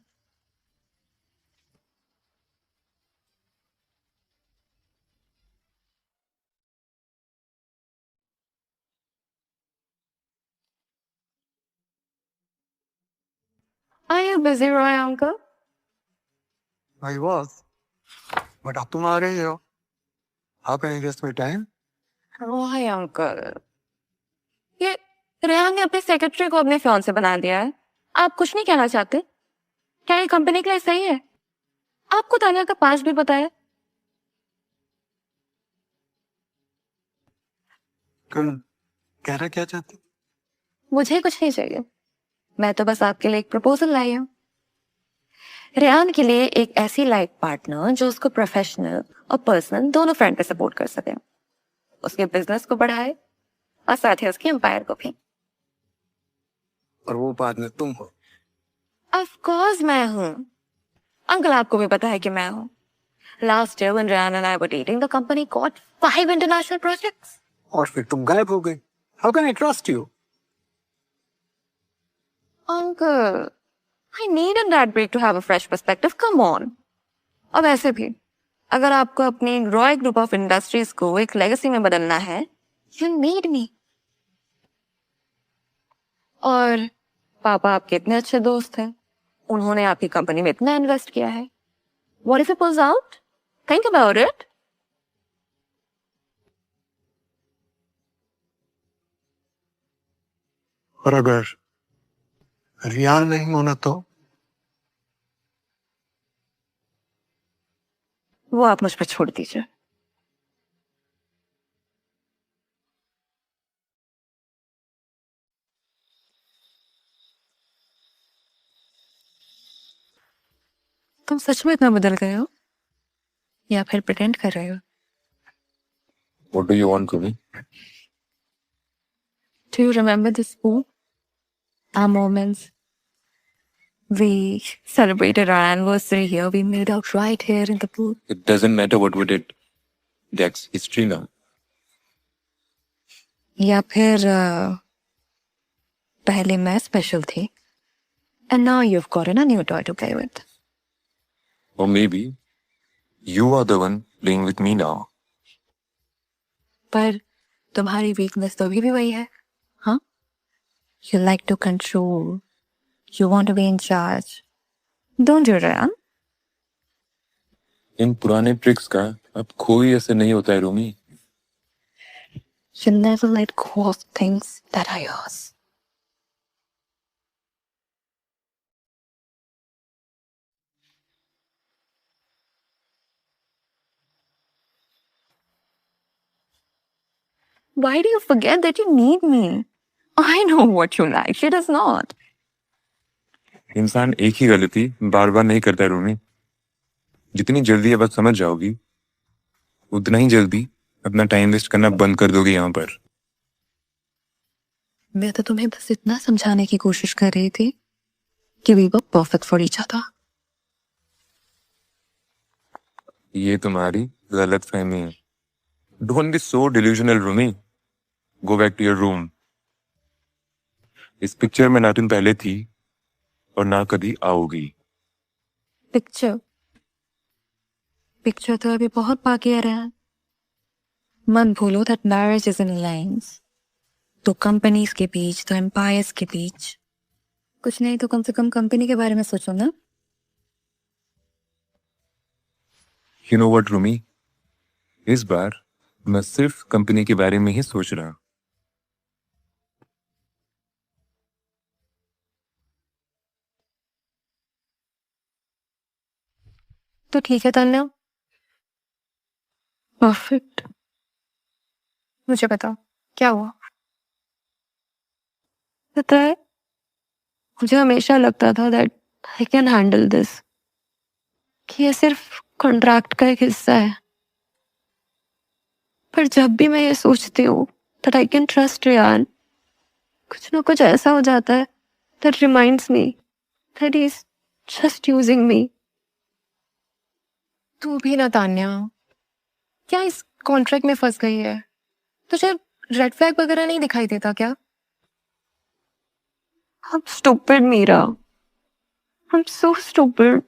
Are you busy, Roy uncle? I was. But अब तुम आ रही हो. How can I waste my time? Roy uncle. ये रेहान ने अपने सेक्रेटरी को अपने फियांसे बना दिया है. आप कुछ नहीं कहना चाहते? क्या ये कंपनी के लिए सही है? आपको तानिया का पास भी पता है. कल कहना क्या चाहती? मुझे कुछ नहीं चाहिए. मैं तो बस आपके लिए एक प्रपोजल लाई हूँ. रेहान के लिए एक ऐसी लाइफ पार्टनर जो उसको प्रोफेशनल और पर्सनल दोनों फ्रंट पे सपोर्ट कर सके, उसके बिजनेस को बढ़ाए और साथ ही उसके एम्पायर को भी. और वो पार्टनर तुम हो. ऑफ कोर्स मैं हूँ. अंकल आपको भी पता है कि मैं हूँ. Last year when Rehan and I were dating the company got 5 international projects. और फिर तुम गायब हो गई. How can I trust you? Uncle, I needed that break to have a fresh perspective. Come on. और वैसे भी अगर आपको अपनी रॉय ग्रुप ऑफ इंडस्ट्रीज को एक लेगेसी में बदलना है, you need me. और पापा आपके इतने अच्छे दोस्त हैं, उन्होंने आपकी कंपनी में इतना इन्वेस्ट किया है. What if it pulls out? Think about it. और अगर रियान नहीं होना तो? वो आप मुझ पर छोड़ दीजिए. तुम सच में इतना बदल गए हो या फिर प्रिटेंड कर रहे हो? What do you want from me? Do you remember this pool? Our moments. We celebrated our anniversary here. We made out right here in the pool. It doesn't matter what we did. That's history now. या फिर पहले मैं special थी and now you've gotten a new toy to play with. Or maybe you are the one playing with me now. पर तुम्हारी weakness तो अभी भी वही है, हाँ? You like to control. You want to be in charge. Don't you, Ryan? इन पुराने tricks का अब कोई ऐसे नहीं होता है Rumi. You never let go of things that are yours. Why do you forget that you need me? I know what you like. She does not. इंसान एक ही गलती बार बार नहीं करता है रूमी. जितनी जल्दी ये बात समझ जाओगी उतना ही जल्दी अपना टाइम वेस्ट करना बंद कर दोगी यहाँ पर. मैं तो तुम्हें बस इतना समझाने की कोशिश कर रही थी कि we were perfect for each other. ये तुम्हारी गलत फहमी है. Don't be so delusional, Rumi. Go back to your room. इस पिक्चर में ना तुम पहले थी और ना कभी आओगी. पिक्चर तो अभी बहुत बाकी है रहा. मन भूलो that marriage is in lines. तो कंपनीज के बीच, तो एम्पायर्स के बीच. कुछ नहीं तो कम से कम कंपनी के बारे में सोचो ना. You know what, Rumi? इस बार मैं सिर्फ कंपनी के बारे में ही सोच रहा. तो ठीक है तान्या. परफेक्ट. मुझे बताओ क्या हुआ? पता है मुझे हमेशा लगता था that I can handle this. कि ये सिर्फ कॉन्ट्रैक्ट का एक हिस्सा है. पर जब भी मैं ये सोचती हूँ that I can trust Ryan, कुछ ना कुछ ऐसा हो जाता है that reminds me that he's just using me. तू भी ना तान्या, क्या इस कॉन्ट्रैक्ट में फंस गई है? तुझे रेड फ्लैग वगैरह नहीं दिखाई देता क्या? I'm stupid, Meera. I'm so stupid.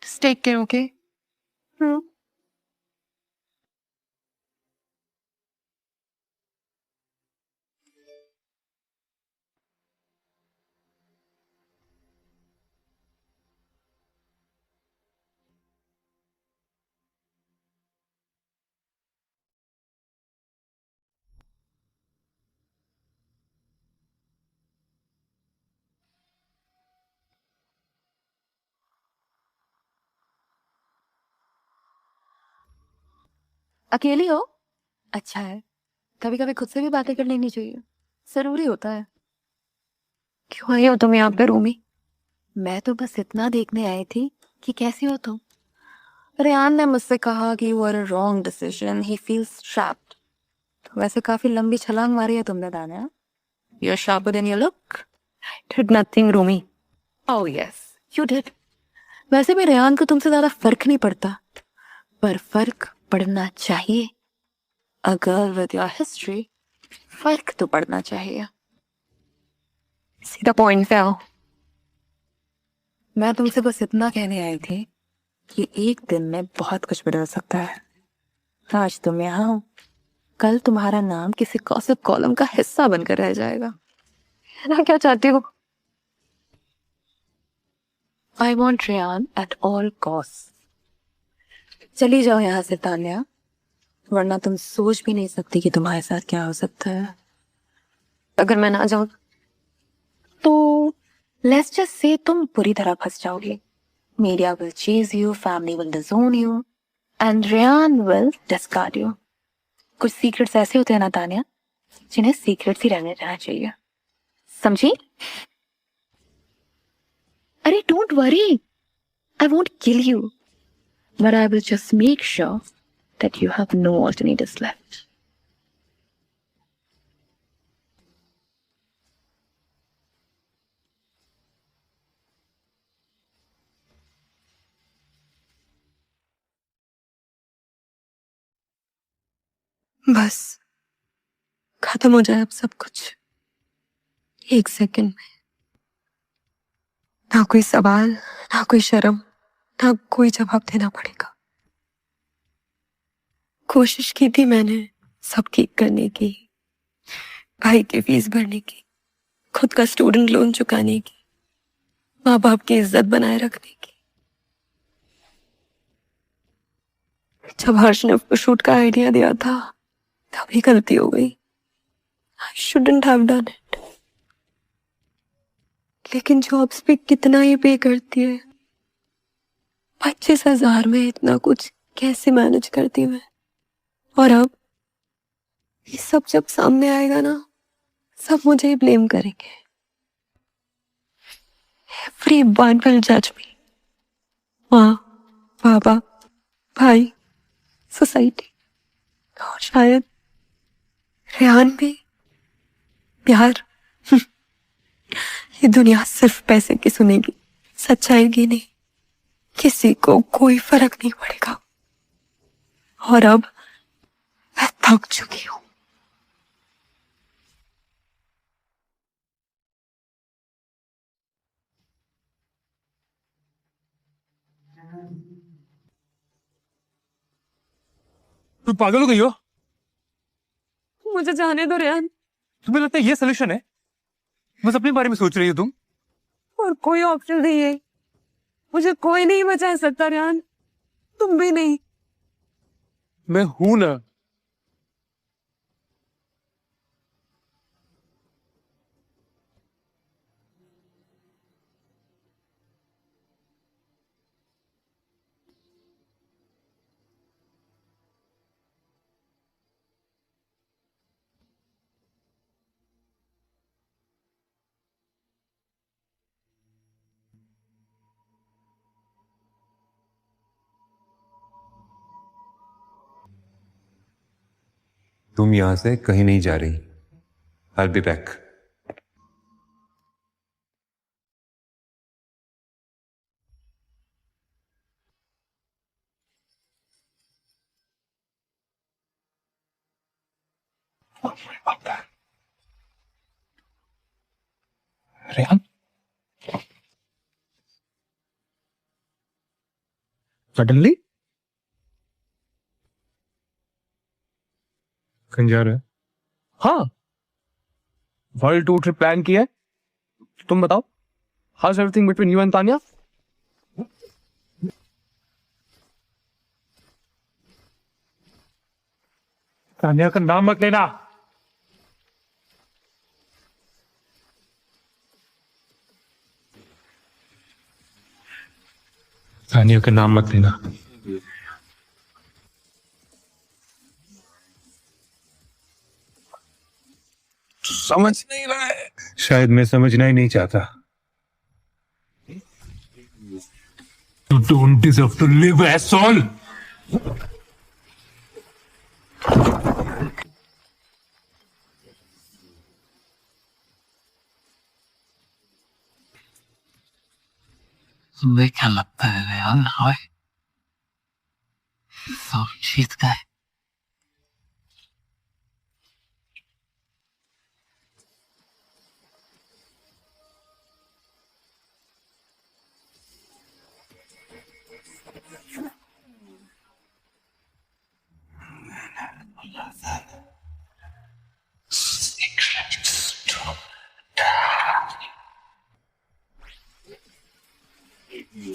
Just take care, okay? अकेली हो? अच्छा है, कभी कभी खुद से भी बातें कर लेनी चाहिए, जरूरी होता है। क्यों आई हो तुम यहाँ पे रूमी? मैं तो बस इतना देखने आई थी कि कैसी हो तुम। रेहान ने मुझसे कहा कि you are a wrong decision, he feels trapped. तो वैसे काफी लंबी छलांग मारी है तुमने Dania. You are sharper than you look. Did nothing Rumi. Oh yes you did. वैसे भी रेहान को तुमसे ज्यादा फर्क नहीं पड़ता, पर फर्क पड़ना चाहिए। A girl with your history, फर्क तो पड़ना चाहिए। सीधा पॉइंट पे आओ। मैं तुमसे बस इतना कहने आई थी कि एक दिन में बहुत कुछ बदल सकता है। आज तुम यहाँ हो, कल तुम्हारा नाम किसी गॉसिप कॉलम का हिस्सा बनकर रह जाएगा। है ना? क्या चाहती हो? I want Rehan at all cost. चली जाओ यहाँ से तान्या, वरना तुम सोच भी नहीं सकती कि तुम्हारे साथ क्या हो सकता है अगर मैं ना जाऊं। तो लेट्स जस्ट से तुम पूरी तरह फंस जाओगी। Media will chase you, family will डिसोन you and Rehan will discard you. कुछ सीक्रेट्स ऐसे होते हैं ना तान्या, जिन्हें सीक्रेट्स ही रहने देना चाहिए, समझी? अरे don't worry, I won't kill you, but I will just make sure that you have no alternatives left. बस खत्म हो जाए अब सब कुछ, एक सेकंड में। ना कोई सवाल, ना कोई शर्म, ना कोई जवाब देना पड़ेगा। कोशिश की थी मैंने सब ठीक करने की, भाई की फीस भरने की, खुद का स्टूडेंट लोन चुकाने की, माँ बाप की इज्जत बनाए रखने की। जब हर्ष ने फोटोशूट का आइडिया दिया था तभी गलती हो गई। I shouldn't have done it. लेकिन जॉब्स पे कितना ही पे करती है, 25,000 में इतना कुछ कैसे मैनेज करती मैं? और अब ये सब जब सामने आएगा ना, सब मुझे ही ब्लेम करेंगे। Everyone will judge me. माँ, पापा, भाई, सोसाइटी, और शायद रेहान भी। प्यार ये दुनिया सिर्फ पैसे की सुनेगी, सच्चाई की नहीं। किसी को कोई फर्क नहीं पड़ेगा। और अब मैं थक चुकी हूँ। तुम पागल हो गई हो? मुझे जाने दो रेहान। तुम्हें लगता है ये सोल्यूशन है? बस अपने बारे में सोच रही हो तुम। और कोई ऑप्शन नहीं है, मुझे कोई नहीं बचा सकता रेहान, तुम भी नहीं। मैं हूं ना। तुम यहां से कहीं नहीं जा रही। I'll be back. Rehan suddenly कहीं जा रहा है? हाँ, वर्ल्ड टूर ट्रिप प्लान किया है। तुम बताओ, house everything between you and Tanya? Tanya का नाम मत लेना। तान्या का नाम मत लेना। समझ नहीं रहा है। शायद मैं समझना ही नहीं चाहता। You don't deserve to live, asshole. तुम्हें क्या लगता है रेहान हाय सब जीत गए?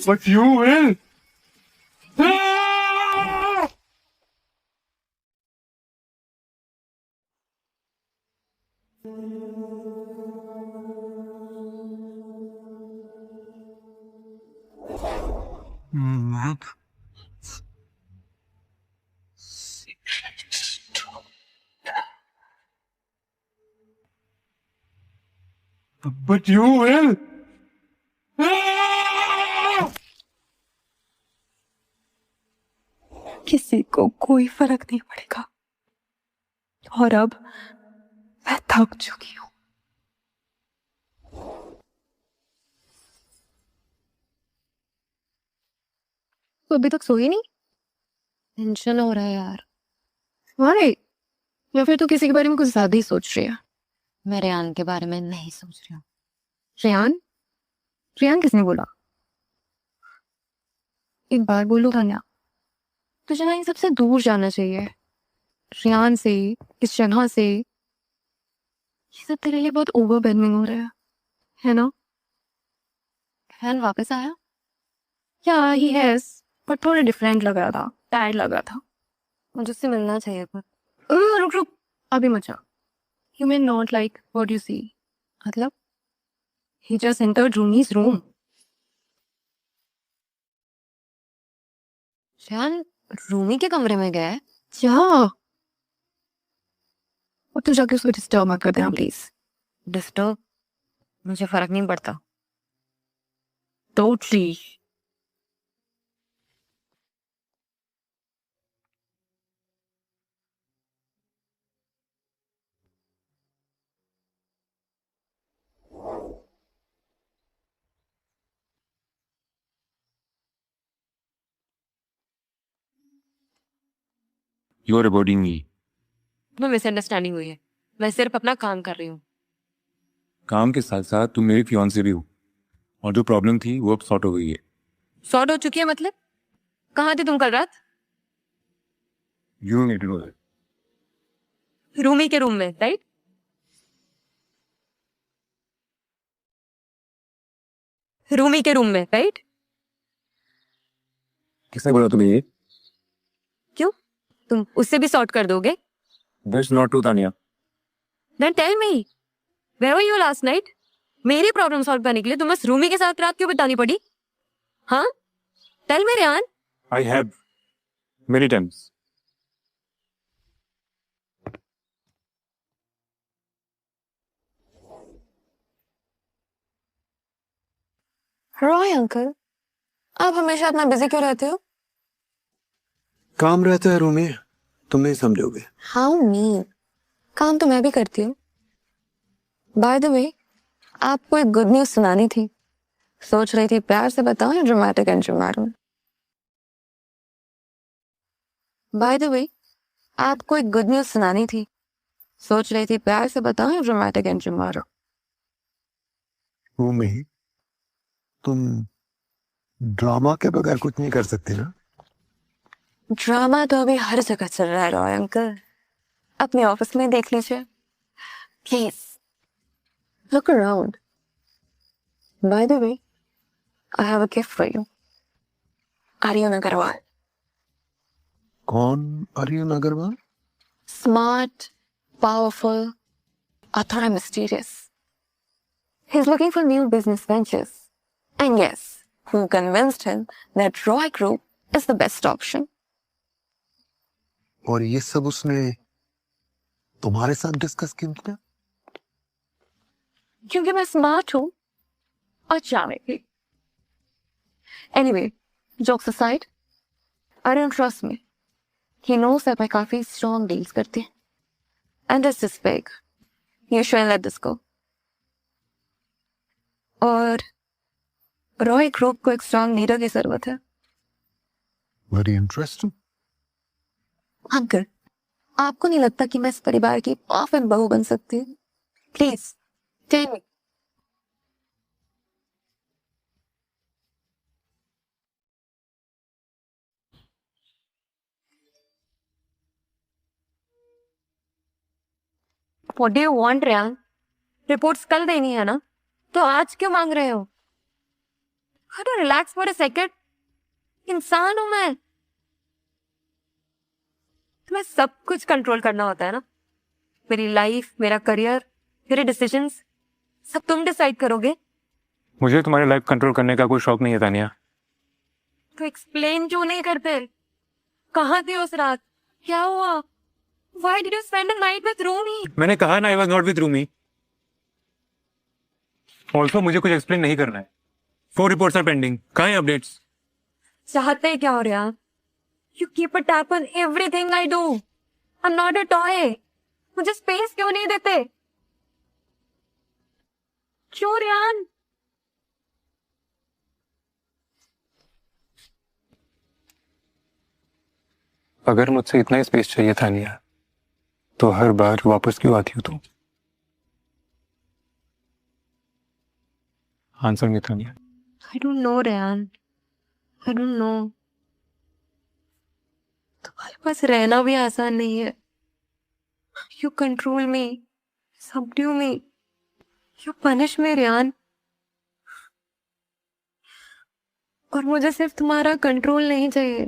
But you will. But you will. किसी को कोई फर्क नहीं पड़ेगा और अब मैं थक चुकी हूँ। तो अभी तक सोई नहीं? टेंशन हो रहा है यार। अरे या फिर तो किसी के बारे में कुछ ज्यादा ही सोच रही है? मैं रेहान के बारे में नहीं सोच रही हूँ। रेहान? रेहान किसने बोला? एक बार बोलो तान्या, तुझे ना इन सबसे दूर जाना चाहिए। रेहान से, इस जगह से, ये सब तेरे लिए बहुत ओवरवेलमिंग हो रहा है ना? रेहान वापस आया? या ही हैज, पर थोड़ा डिफरेंट लग रहा था, टायर्ड लग रहा था। मुझे उससे मिलना चाहिए पर रुक रुक, अभी मत जा। You may not like what you see. मतलब ही just entered Rumi's room. Rehan Rumi के कमरे में गया है? क्या? और तू जाके उसको डिस्टर्ब मत कर देना प्लीज। डिस्टर्ब? मुझे फर्क नहीं पड़ता। Totally. You are avoiding me. मैं मिसअंडरस्टैंडिंग हुई है। मैं सिर्फ अपना काम कर रही हूँ। काम के साथ साथ तुम मेरी फियांसे भी हो और जो प्रॉब्लम थी वो अब सॉर्ट हो गई है। सॉर्ट हो चुकी है मतलब? कहाँ थे तुम कल रात? You need to know that. Rumi के रूम में, राइट? रूमी के रूम में, राइट? किसने बोला तुम्हें ये? क्यों? तुम उससे भी सॉर्ट कर दोगे? That's not true, Tania. Then tell me, where were you last night? मेरी प्रॉब्लम सॉल्व करने के लिए तुम्हें रूमी के साथ रात क्यों बितानी पड़ी? हाँ? Tell me, Rehan. I have many times. Roy uncle, आप हमेशा इतना बिजी क्यों रहते हो? काम रहता है रूमी, तुम नहीं समझोगे। हाउ मीन, काम तो मैं भी करती हूँ। बाय द वे, आपको एक गुड न्यूज सुनानी थी। सोच रही थी प्यार से बताऊं या ड्रामेटिक एंट्री मारूं? बाय द वे, आपको एक गुड न्यूज सुनानी थी। सोच रही थी प्यार से बताऊं या ड्रामेटिक एंट्री मारूं? रूमी, तुम ड्रामा के बगैर कुछ नहीं कर सकती ना? ड्रामा तो अभी हर जगह चल रहा है रॉय अंकल। अपने ऑफिस में देख लीजिए। Please look around. By the way, I have a gift for you. Aryan Agarwal. कौन Aryan Agarwal? Smart, powerful, or thought mysterious. He's looking for new business ventures. And yes, who convinced him that Roy Group is the best option? और ये सब उसने तुम्हारे साथ discuss क्यों किया? क्योंकि मैं स्मार्ट हूं और charming. Anyway, jokes aside, I don't trust me. He knows that मैं काफी स्ट्रॉन्ग डील्स करती हूँ, and this is big. You should let this go. और रॉय ग्रुप को एक स्ट्रॉन्ग लीडर की जरूरत है। Very interesting. अंकल, आपको नहीं लगता कि मैं इस परिवार की परफेक्ट बहू बन सकती हूँ? Please tell me. What do you want, Rehan? Reports कल देनी है ना, तो आज क्यों मांग रहे हो? Relax for a second. इंसान हूं मैं। तुम्हें सब कुछ कंट्रोल करना होता है ना? मेरी लाइफ, मेरा करियर, मेरे डिसीजंस सब तुम डिसाइड करोगे? मुझे तुम्हारी लाइफ कंट्रोल करने का कोई शौक नहीं है तानिया। तो एक्सप्लेन क्यों नहीं करते? कहाँ थे उस रात? क्या हुआ? Why did you spend a night with Rumi? मैंने कहा ना, I was not with Rumi. Also मुझे कुछ एक्सप्लेन नहीं करना है। 4 रिपोर्ट्स आर पेंडिंग। कहाँ है अपडेट्स? चाहते क्या हो रहा? You keep a tap on everything I do. I'm not a toy. मुझे स्पेस क्यों नहीं देते? क्यों रेहान? अगर मुझसे इतना ही स्पेस चाहिए तानिया, तो हर बार वापस क्यों आती हो तुम? आंसर में Tania. I don't know, Rehan. I don't know. तुम्हारे पास रहना भी आसान नहीं है। You control me, subdue me, you punish me, Rehan. और मुझे सिर्फ तुम्हारा कंट्रोल नहीं चाहिए।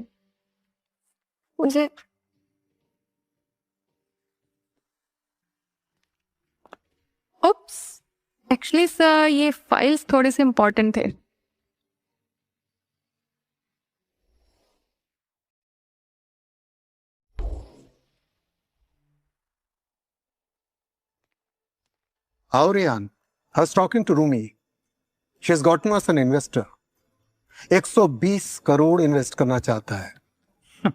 मुझे ओप्स, एक्चुअली सर ये फाइल्स थोड़े से इम्पोर्टेंट थे। How, Rian? I was talking to Rumi. She has gotten us an investor. 120 crore invest करना चाहता है।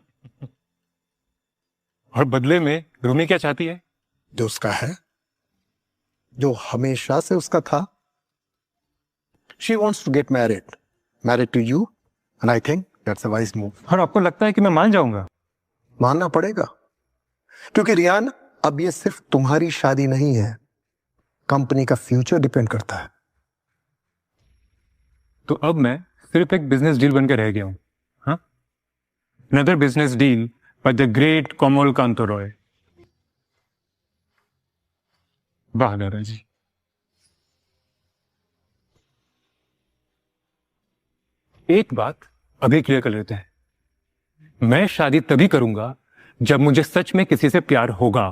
और बदले में रूमी क्या चाहती है? जो उसका है, जो हमेशा से उसका था। She wants to get married to you, and I think that's a wise move. और आपको लगता है कि मैं मान जाऊंगा? मानना पड़ेगा, क्योंकि रियान अब ये सिर्फ तुम्हारी शादी नहीं है, कंपनी का फ्यूचर डिपेंड करता है। तो अब मैं सिर्फ एक बिजनेस डील बनकर रह गया हूं। हाँ, another business deal by the great Komal Kanto Roy. वाह दादाजी। एक बात अभी क्लियर कर लेते हैं, मैं शादी तभी करूंगा जब मुझे सच में किसी से प्यार होगा,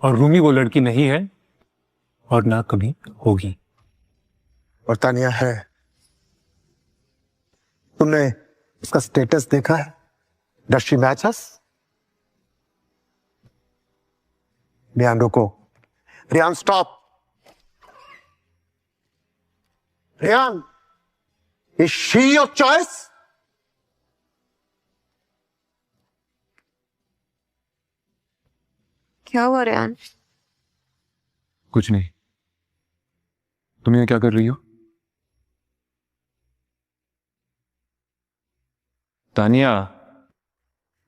और रूमी वो लड़की नहीं है और ना कभी होगी। और तानिया है। तुमने उसका स्टेटस देखा है? Does she match us? Rian रुको। Rian stop. Rian, is she your choice? क्या हुआ रेहान? कुछ नहीं। तुम ये क्या कर रही हो? तानिया,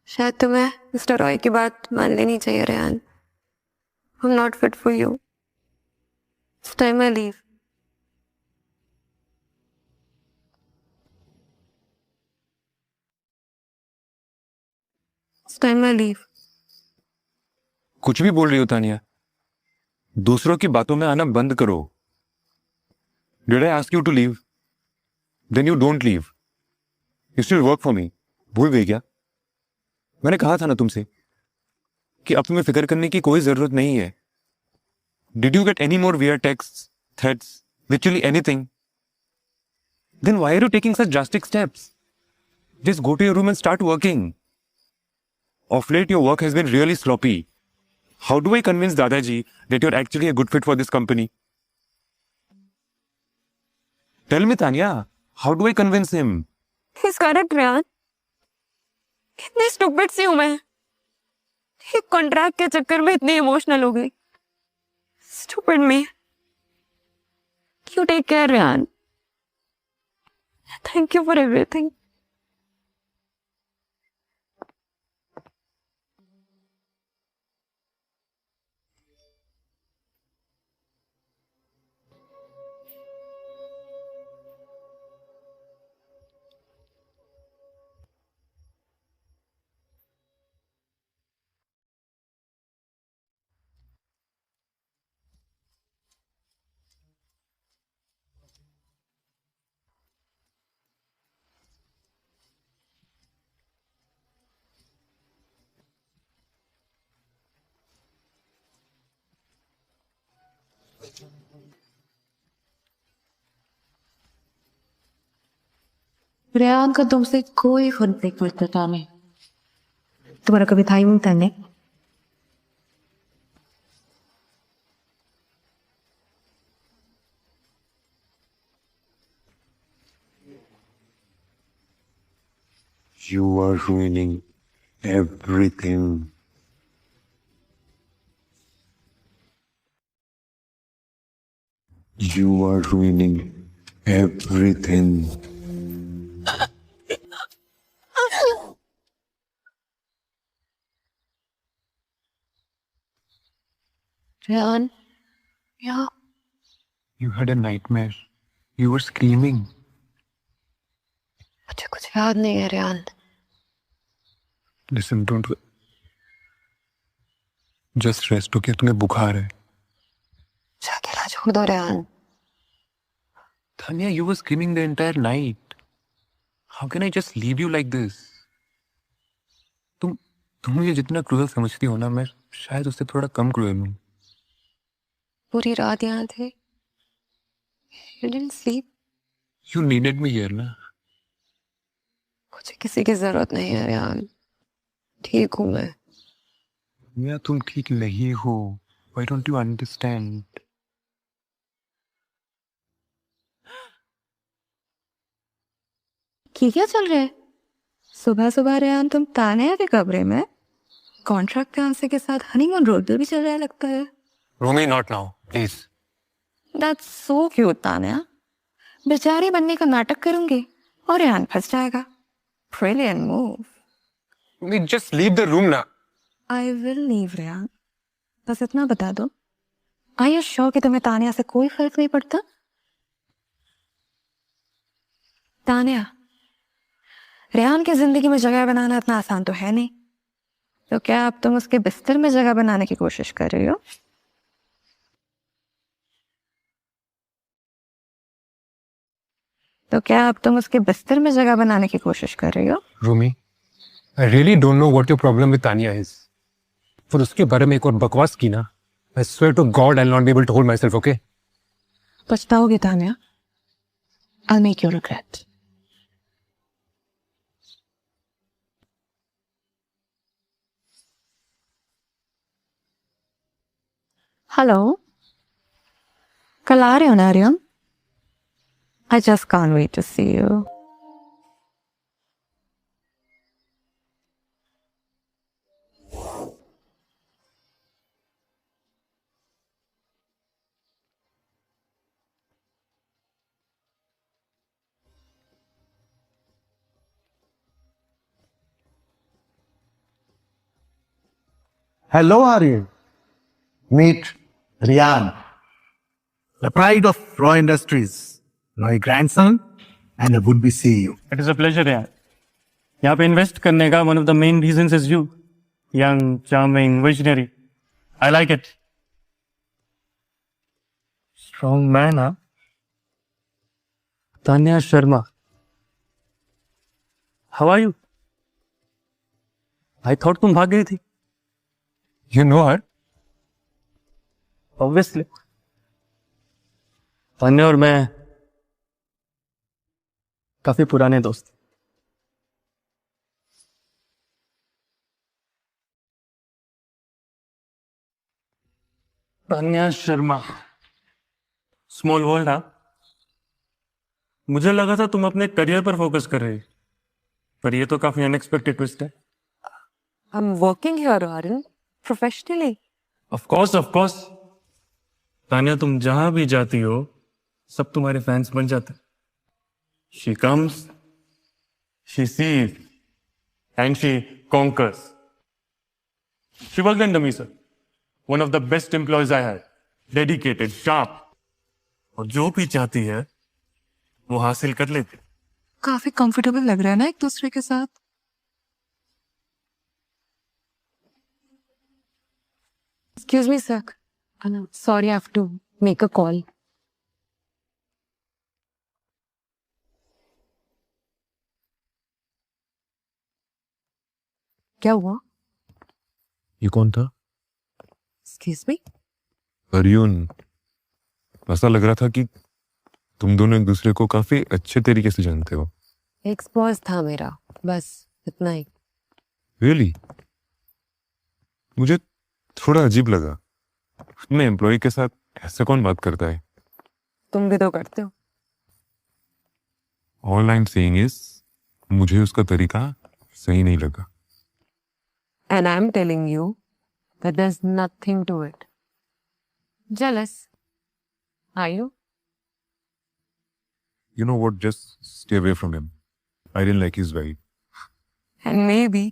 शायद तुम्हें मिस्टर रॉय की बात मान लेनी चाहिए Rehan. I'm not fit for you. It's time I leave. It's time I leave. कुछ भी बोल रही हो तानिया? दूसरों की बातों में आना बंद करो। Did I ask you to leave? Then you don't leave. You still work for me. भूल गई क्या? मैंने कहा था ना तुमसे कि अब तुम्हें फिक्र करने की कोई जरूरत नहीं है। Did you get any more weird texts, threats, literally anything? Then why are you taking such drastic steps? Just go to your room and start working. Of late, your work has been really sloppy. How do I convince Dadaji that you're actually a good fit for this company? Tell me Tania, how do I convince him? He's correct, Rehan. कितनी stupid सी हूं मैं. एक contract के चक्कर में इतनी emotional हो गई. Stupid me. You take care, Rehan. Thank you for everything. Rehan का तुमसे कोई फर्क नहीं पड़ता नहीं. तुम्हारा कभी था ही नहीं तने. You are ruining everything. You are ruining everything. Rehan, या You had a nightmare. You were screaming. मुझे कुछ याद नहीं है Rehan. Listen, don't. Just rest, okay? तुम्हें बुखार है. अकेला छोड़ दो Rehan. Tanya, you were screaming the entire night. How can I just leave you like this? तुम मुझे जितना क्रूएल समझती हो ना, मैं शायद उससे थोड़ा कम क्रूएल हूँ. पूरी रात यहाँ थे. You didn't sleep. You needed me here, ना? मुझे किसी की जरूरत नहीं है रेहान. ठीक हूँ मैं. या तुम ठीक नहीं हो. Why don't you understand? क्या चल रहा है? सुबह सुबह रेहान तुम तानिया के कमरे में कॉन्ट्रैक्ट के आंसर के साथ हनीमून रोड पे भी चल रहा है लगता है. Rumi, not now, please. That's so cute, Tania. बेचारी बनने का नाटक करूंगी और रेहान फंस जाएगा. Brilliant move. Rumi, just leave the room now. I will leave Rehan. बस इतना बता दो. Are you sure कि तुम्हें तानिया से कोई फर्क नहीं पड़ता? तानिया, रेहान की जिंदगी में जगह बनाना इतना आसान तो है नहीं. तो क्या अब तुम उसके बिस्तर में जगह बनाने की कोशिश कर रही हो? तो क्या अब तुम उसके बिस्तर में जगह बनाने की कोशिश कर रही हो? Rumi, I really don't know what your problem with Tanya is. फिर उसके बारे में एक और बकवास की ना, I swear to God I'll not be able to hold myself, okay? पछताओगे Tania. I'll make you regret. Hello, कल आ रहे हो ना Aryan? I just can't wait to see you. Hello, Aryan. Meet Rian, the pride of Roy Industries, my grandson and a would-be CEO. It is a pleasure यार. यहाँ पे invest करने का one of the main reasons is you. Young, charming, visionary. I like it. Strong man. हाँ, Tanya Sharma. How are you? I thought तुम भाग गई थी. You know her? Obviously. Tanya और मैं काफी पुराने दोस्त. तान्या शर्मा. Small world. हाँ, मुझे लगा था तुम अपने करियर पर फोकस कर रही, पर ये तो काफी अनएक्सपेक्टेड ट्विस्ट है। I'm working here, Arun. Professionally. Of course Tania, तुम जहां भी जाती हो सब तुम्हारे फैंस बन जाते हैं। She comes, she sees and she conquers. She worked under me, sir, one of the best employees I had, dedicated, sharp, और जो भी चाहती है वो हासिल कर लेती। काफी कंफर्टेबल लग रहा है ना एक दूसरे के साथ। Excuse me, sir. Sorry, I have to make a call. क्या हुआ? ये कौन था? Excuse me? अर्जुन, ऐसा लग रहा था कि तुम दोनों एक दूसरे को काफी अच्छे तरीके से जानते हो। एक्स बॉस था मेरा, बस इतना ही। रियली? मुझे थोड़ा अजीब लगा। अपने एम्प्लॉय के साथ ऐसे कौन बात करता है? तुम भी तो करते हो। All I am saying is, मुझे उसका तरीका सही नहीं लगा। And I'm telling you that there's nothing to it. Jealous? Are you? You know what? Just stay away from him. I didn't like his vibe. And maybe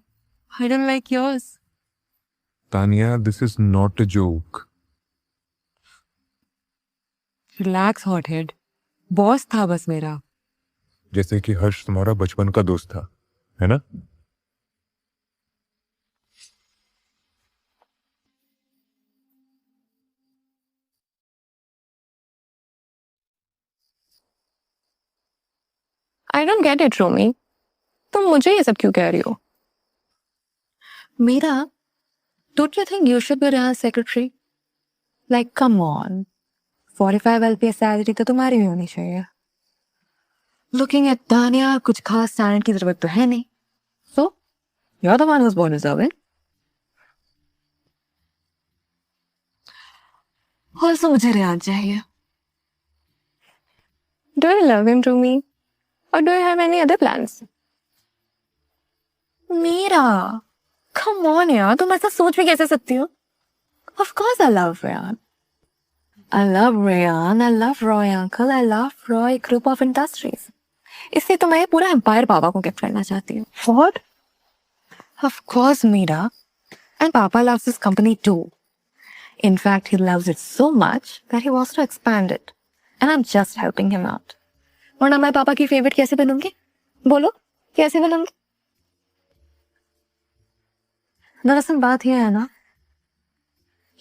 I don't like yours. Tanya, this is not a joke. Relax, hothead. Boss था बस मेरा। जैसे कि हर्ष तुम्हारा बचपन का दोस्त था, है ना? I don't get it, Romy. तुम मुझे ये सब क्यों कह रही हो? Mira, don't you think you should be Rehan's secretary? Like, come on. 45 LPA salary तो तुम्हारी भी होनी चाहिए। Looking at Tanya, कुछ खास talent की जरूरत तो है नहीं। So, you're the one who's born deserving. Also, मुझे रेहान चाहिए। Do you love him, Romy? Or do you have any other plans? Meera, come on यार, तुम ऐसा सोच भी कैसे सकती हो? Of course I love Rehan. I love Rehan, I love Roy Uncle, I love Roy Group of Industries. इसलिए तो मैं ये पूरा एम्पायर पापा को गिफ्ट करना चाहती हूँ। What? Of course, Meera. And Papa loves this company too. In fact, he loves it so much that he wants to expand it. And I'm just helping him out. वरना मैं पापा की favourite कैसे बनूंगी? बोलो, कैसे बनूंगी? दरअसल बात यह है ना,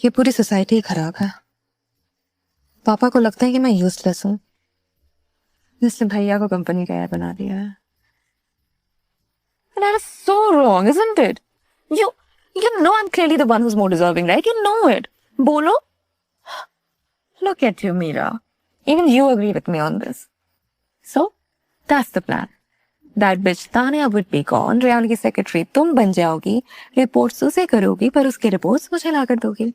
ये पूरी सोसाइटी खराब है। पापा को लगता है कि मैं यूजलेस हूँ, इसलिए भैया को कंपनी का एयर बना दिया है। That is so wrong, isn't it? You know I'm clearly the one who's more deserving, right? You know it. बोलो. Look at you, Meera. Even you agree with me on this. So, that's the plan. That bitch Tanya would be gone. Rehan की secretary तुम बन जाओगी, reports उसे करोगी, पर उसके reports मुझे ला कर दोगी,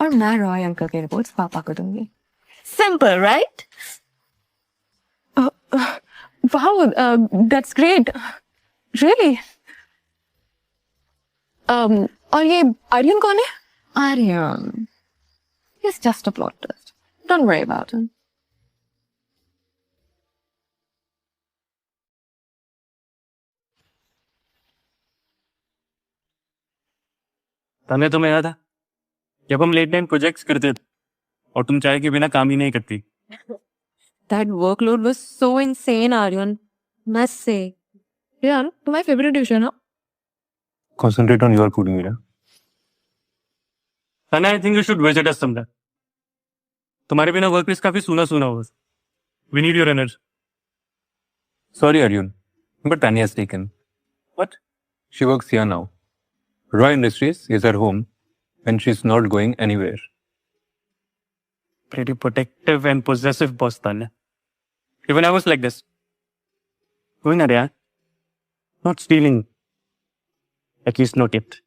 और मैं रॉय अंकल के रिपोर्ट्स पापा को दूंगी। Simple, right? Wow, that's great. Really? और ये आर्यन कौन है? Aryan. He's just a plot twist. Don't worry about him. तने तुम्हें याद है जब हम लेट नाइट प्रोजेक्ट्स करते थे और तुम चाय के बिना काम ही नहीं करती? That workload was so insane, Aryan. Must say. यार तुम्हारी फेवरेट डिश है ना? Concentrate on your food, Meera. तने, I think you should visit us sometime. तुम्हारे बिना वर्क प्लेस काफी सूना सूना होगा। We need your energy. Sorry, Arjun, but Tanya has taken. What? She works here now. Roy Industries is her home, and she's not going anywhere. Pretty protective and possessive boss, Tanya. Even I was like this. Going ahead, not stealing. At least not yet.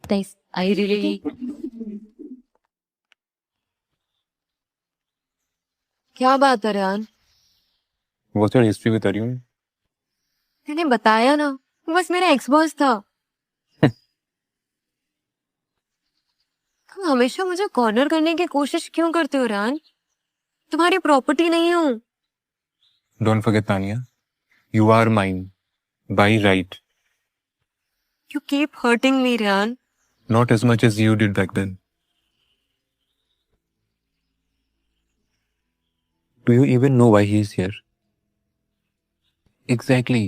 Nice. I really क्या बात है Rehan? What's your history with Arjun? मैंने बताया ना, वो बस मेरा ex boss था। तुम हमेशा मुझे कॉर्नर करने की कोशिश क्यों करते हो रेहान? तुम्हारी प्रॉपर्टी नहीं हूँ। Don't forget, Tanya. You are mine. By right. You keep hurting me, Rehan. Not as much as you did back then. Do you even know why he is here? Exactly.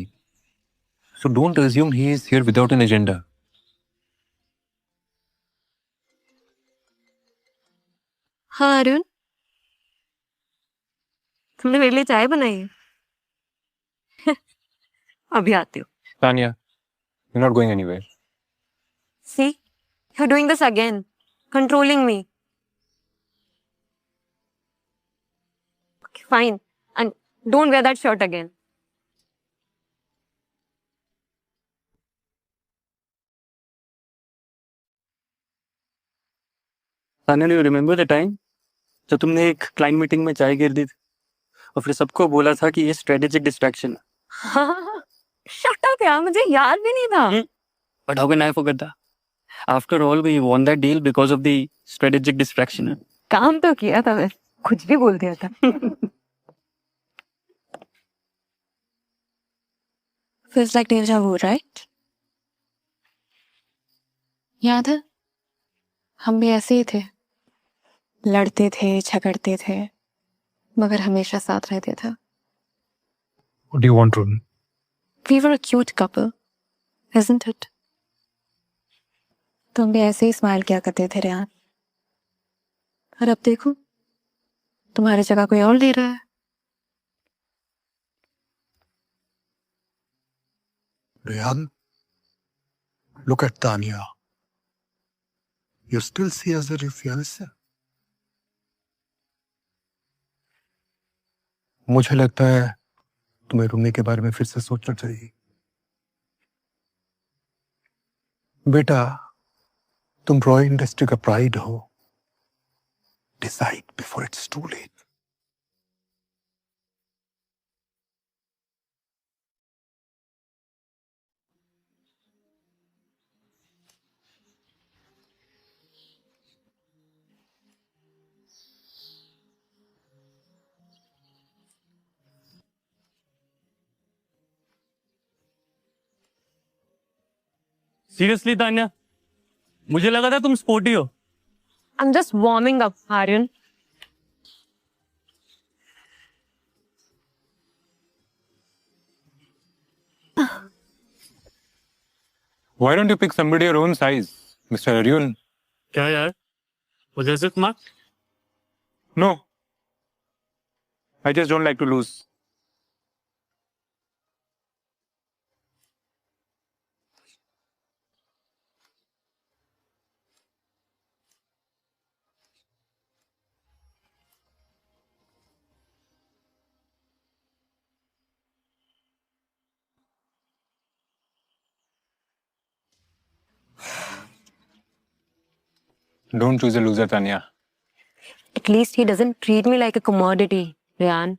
So don't assume he is here without an agenda. हाँ अरुण, तुमने मेरे लिए चाय बनाई है? अभी आती हूँ। Tanya, you're not going anywhere. See, you're doing this again, controlling me. Okay, fine, and don't wear that shirt again. Tanya, you remember the time जब तुमने एक क्लाइंट मीटिंग में चाय गिर दी थी और फिर सबको बोला था कि ये स्ट्रेटेजिक डिस्ट्रैक्शन है? हाँ, shut up यार, मुझे याद भी नहीं था। But how can I forget that? After all we won that deal because of the strategic distraction. काम तो किया था, बस कुछ भी बोल दिया था। Feels like deja vu, right? याद है, हम भी ऐसे ही थे, लड़ते थे, झगड़ते थे, मगर हमेशा साथ रहते थे। What do you want, Run? We were a cute couple, isn't it? तुम भी ऐसे ही स्माइल किया करते थे रेहान, और अब देखो तुम्हारी जगह कोई और ले रहा है। Rehan, look at Tanya. You still see her as your fiancée? मुझे लगता है तुम्हें रूमी के बारे में फिर से सोचना चाहिए। बेटा, तुम रॉय इंडस्ट्री का प्राइड हो। Decide before it's too late. Seriously Tanya, मुझे लगा था तुम स्पोर्टी हो। I'm just warming up, Aryan. Why don't you pick somebody your own size, Mr. Arjun? क्या यार, possessive mark? No. I just don't like to lose. Don't choose a loser, Tanya. At least he doesn't treat me like a commodity, Ryan.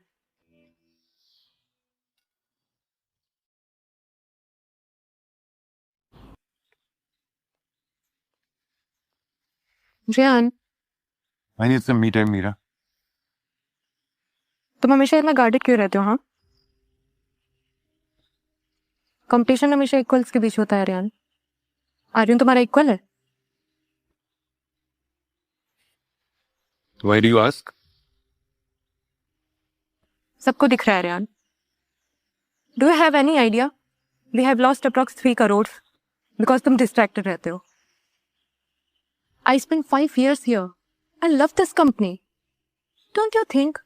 Ryan, I need some me time, Meera. तुम हमेशा इतना guarded क्यों रहते हो? हाँ, competition हमेशा equals के बीच होता है रियान। आर्यन तुम्हारा इक्वल है? Why do you ask? सबको दिख रहा है Rian. Do you have any idea? We have lost approx 3 crore because तुम डिस्ट्रैक्टेड रहते हो। I spent 5 years here. I love this company. Don't you think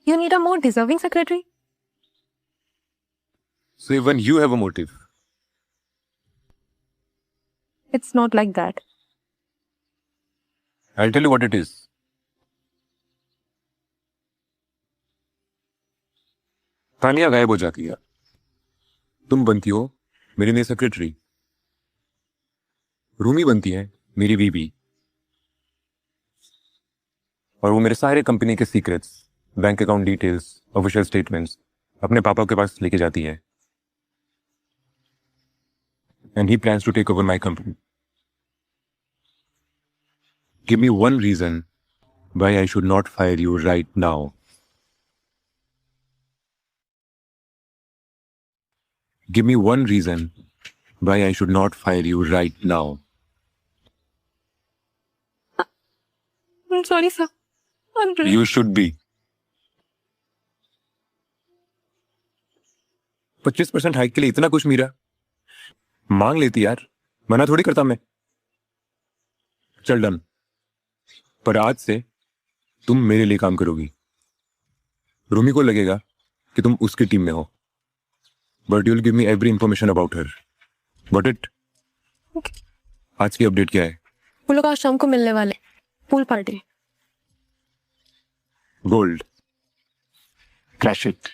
you need a more deserving secretary? So even you have a motive. It's not like that. I'll tell you what it is. Tania गायब हो जाती है, तुम बनती हो मेरी नई secretary. Rumi बनती है मेरी वीवी, और वो मेरे सारे कंपनी के secrets bank account details, official statements अपने पापा के पास लेके जाती है. And he plans to take over my company. Give me one reason why I should not fire you right now. Give me one reason why I should not fire you right now. I'm sorry, sir. I'm really... You should be. 25% hike के लिए इतना कुछ मीरा मांग लेती यार, मना थोड़ी करता मैं. चल डन. पर आज से तुम मेरे लिए काम करोगी. रूमी को लगेगा कि तुम उसकी टीम में हो, but you'll give me every information about her. Got it? आज की अपडेट क्या है? वो लोग आज शाम को मिलने वाले, pool party. Gold. Crash it.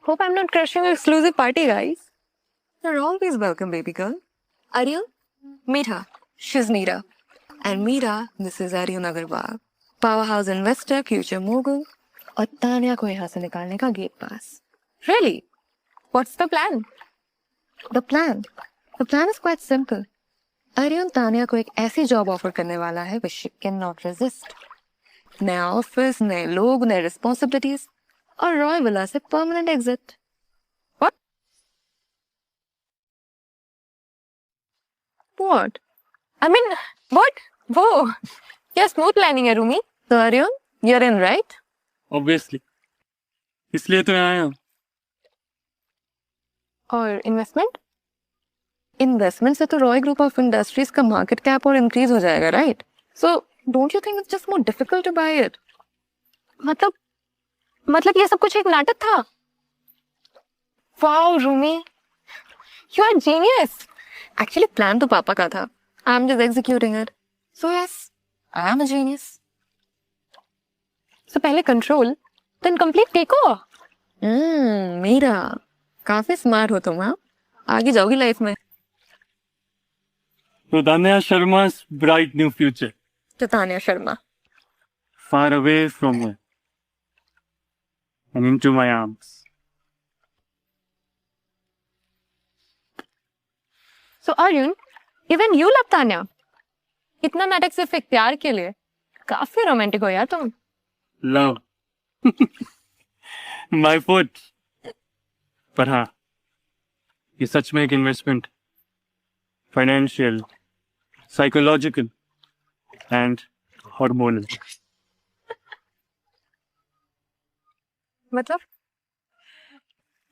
Hope I'm not crushing your exclusive party, guys. You're always welcome, baby girl. Aryan, meet her. She's Meera. And Meera, this is Aryan Agarwal. Powerhouse investor, future mogul. और तानिया को यहाँ से निकालने का gate pass. Really? What's the plan? The plan is quite simple. Aryan Tania को एक ऐसी job offer करने वाला है which she cannot resist. नया ऑफिस, नए लोग, नए रिस्पॉन्सिबिलिटीज और रॉय विला से permanent exit. What? I mean, what? Whoa. क्या smooth planning है Rumi? So Aryan, you're in, right? Obviously, इसलिए तो यहाँ आया हूँ. और इन्वेस्टमेंट? इन्वेस्टमेंट से तो रॉय ग्रुप ऑफ इंडस्ट्रीज का मार्केट कैप और इंक्रीज हो जाएगा, right? So don't you think it's just more difficult to buy it? मतलब ये सब कुछ एक नाटक था? Wow Rumi, you are genius. Actually plan तो पापा का था. I am just executing it. So yes, I am a genius. So पहले control, then complete take over. Meera, काफी स्मार्ट हो तुम. हाँ, आगे जाओगी लाइफ में. तो तान्या शर्मा's bright new future, तो Tania Sharma. far away from me and into my arms. So Arjun, even you love Tanya. इतना नाटक सिर्फ एक प्यार के लिए. काफी रोमांटिक हो यार तुम. Love. My foot. पर हाँ, ये सच में एक investment, financial, psychological and hormonal. मतलब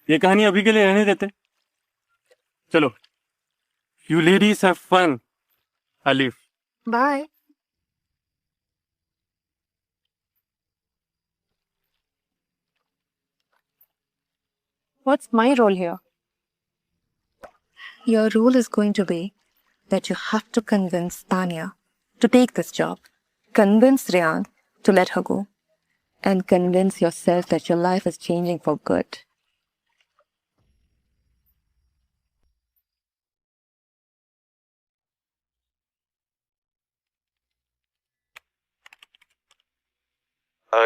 ये कहानी अभी के लिए रहने देते. चलो, you ladies have fun. I leave. Bye. what's my role here? Your role is going to be that you have to convince Tanya to take this job, convince Ryan to let her go, and convince yourself that your life is changing for good.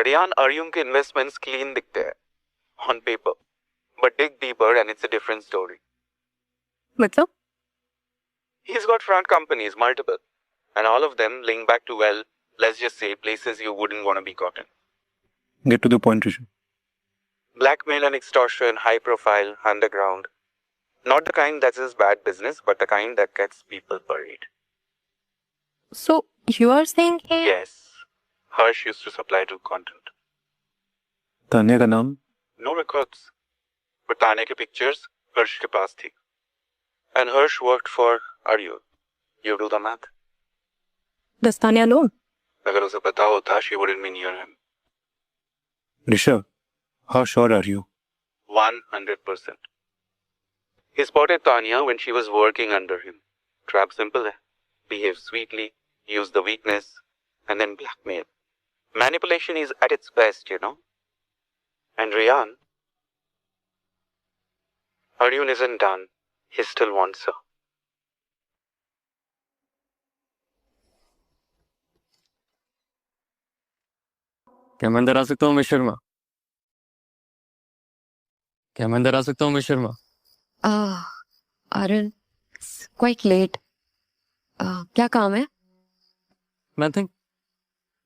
Rian Arjun के investments clean दिखते हैं on paper, but dig deeper and it's a different story. मतलब He's got front companies, multiple, and all of them link back to, well, let's just say places you wouldn't want to be caught in. Get to the point, Rishu. Blackmail and extortion, high profile, underground. Not the kind that's just bad business, but the kind that gets people buried. so you are saying Yes. Harsh used to supply to content. Tanya का नाम? No records. But Tanya के pictures Harsh के पास थी. And Harsh worked for Arjun. You do the math. Does Tanya know? अगर उसे पता होता, she wouldn't be near him. Rishabh, how sure are you? 100%. He spotted Tanya when she was working under him. Trap simple hai. Behave sweetly, use the weakness, and then blackmail. Manipulation is at its best, you know. And Rian, Arjun isn't done. He still wants her. क्या मैं अंदर आ सकता हूँ miss Sharma? क्या मैं अंदर आ सकता हूँ miss Sharma? Aryan, quite late. क्या काम है? Nothing.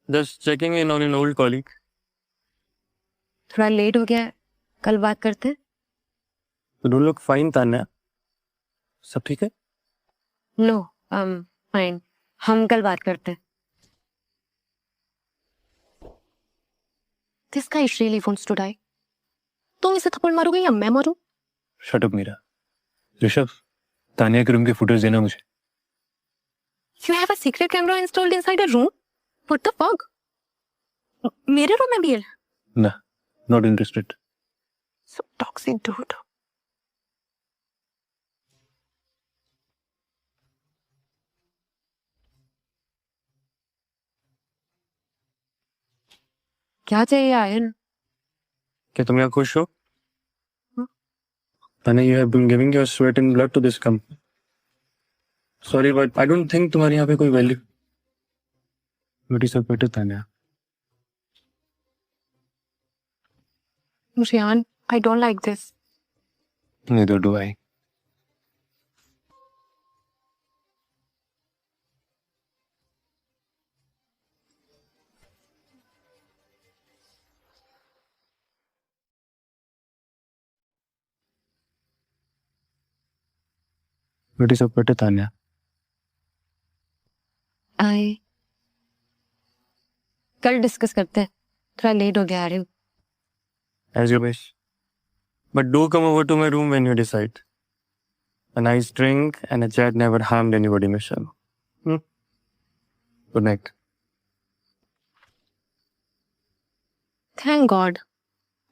Just checking in on an old colleague. थोड़ा लेट हो गया है, कल बात करते हैं. You don't look fine, Tanya. सब ठीक है? No, fine. हम कल बात करते हैं. This guy really wants to die. तुम इसे थप्पड़ मारोगे या मैं मारूं? Shut up Meera. ऋषभ, तानिया के रूम के फुटेज देना मुझे. You have a secret camera installed inside a room? What the fuck? मेरे रूम में भी है? ना, not interested. So toxic dude. क्या चाहिए आयन? क्या तुम यहाँ खुश हो? Tanya, you have been giving your sweat and blood to this company. Sorry, but I don't think तुम्हारे यहाँ पे कोई value. But it's better, Tanya. Rian, I don't like this. Neither do I. But it's better, Tanya. कल discuss करते हैं. थोड़ा late हो गया Aryan. As you wish. But do come over to my room when you decide. A nice drink and a chat never harmed anybody, Miss Sharma. Good night. Thank God.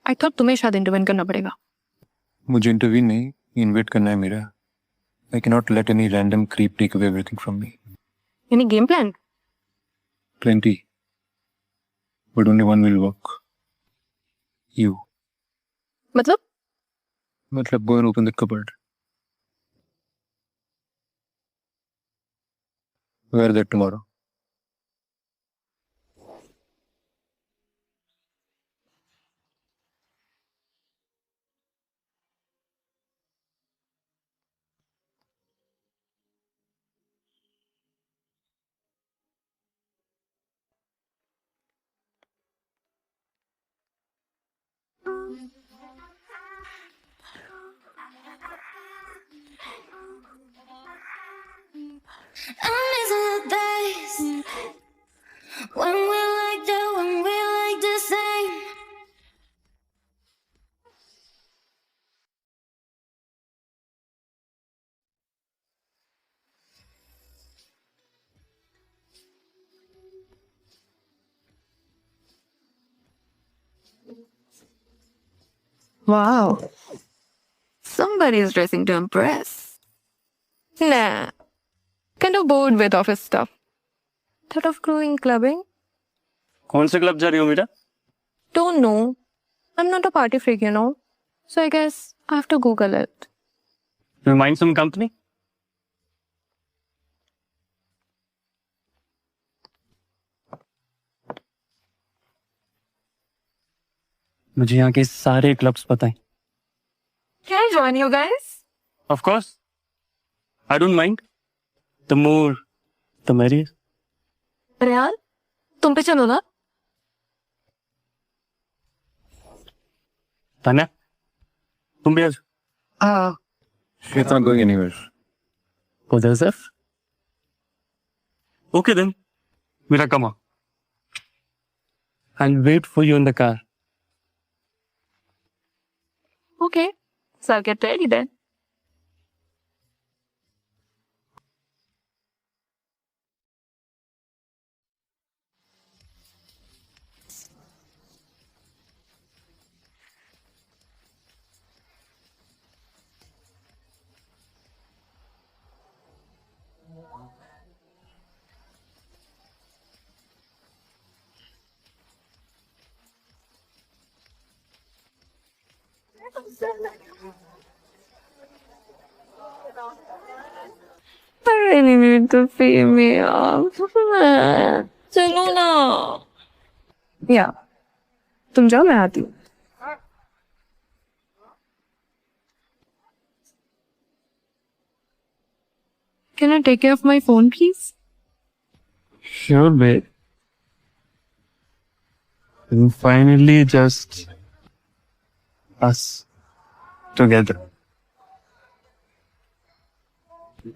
I thought तुम्हें शायद intervene करना पड़ेगा. मुझे interview नहीं, invite करना है मेरा. I cannot let any random creep take away everything from me. Any game plan? Plenty. But only one will work. You. मतलब? मतलब go and open the cupboard. Wear that tomorrow. I'm missing the days when we're like that, when we're like the same. Wow. Somebody is dressing to impress. Nah. Kind of bored with office stuff. Thought of going clubbing? कौन से club जा रही हो Meera? Don't know. I'm not a party freak, you know. So I guess I have to Google it. You mind some company? मुझे यहाँ के सारे clubs पता हैं. Can I join you guys? Of course. I don't mind. The more, the merrier. Rehan, तुम पे चलो ना. तान्या, तुम भी आ जाओ. She's not going anywhere. Oh, there's F. Okay then. Mira, come on. I'll wait for you in the car. Okay. So I'll get ready then. really need to fill me up. चलो ना. या तुम जाओ, मैं आती हूँ. Can I take care of my phone, please? Sure, babe. And finally, just us together.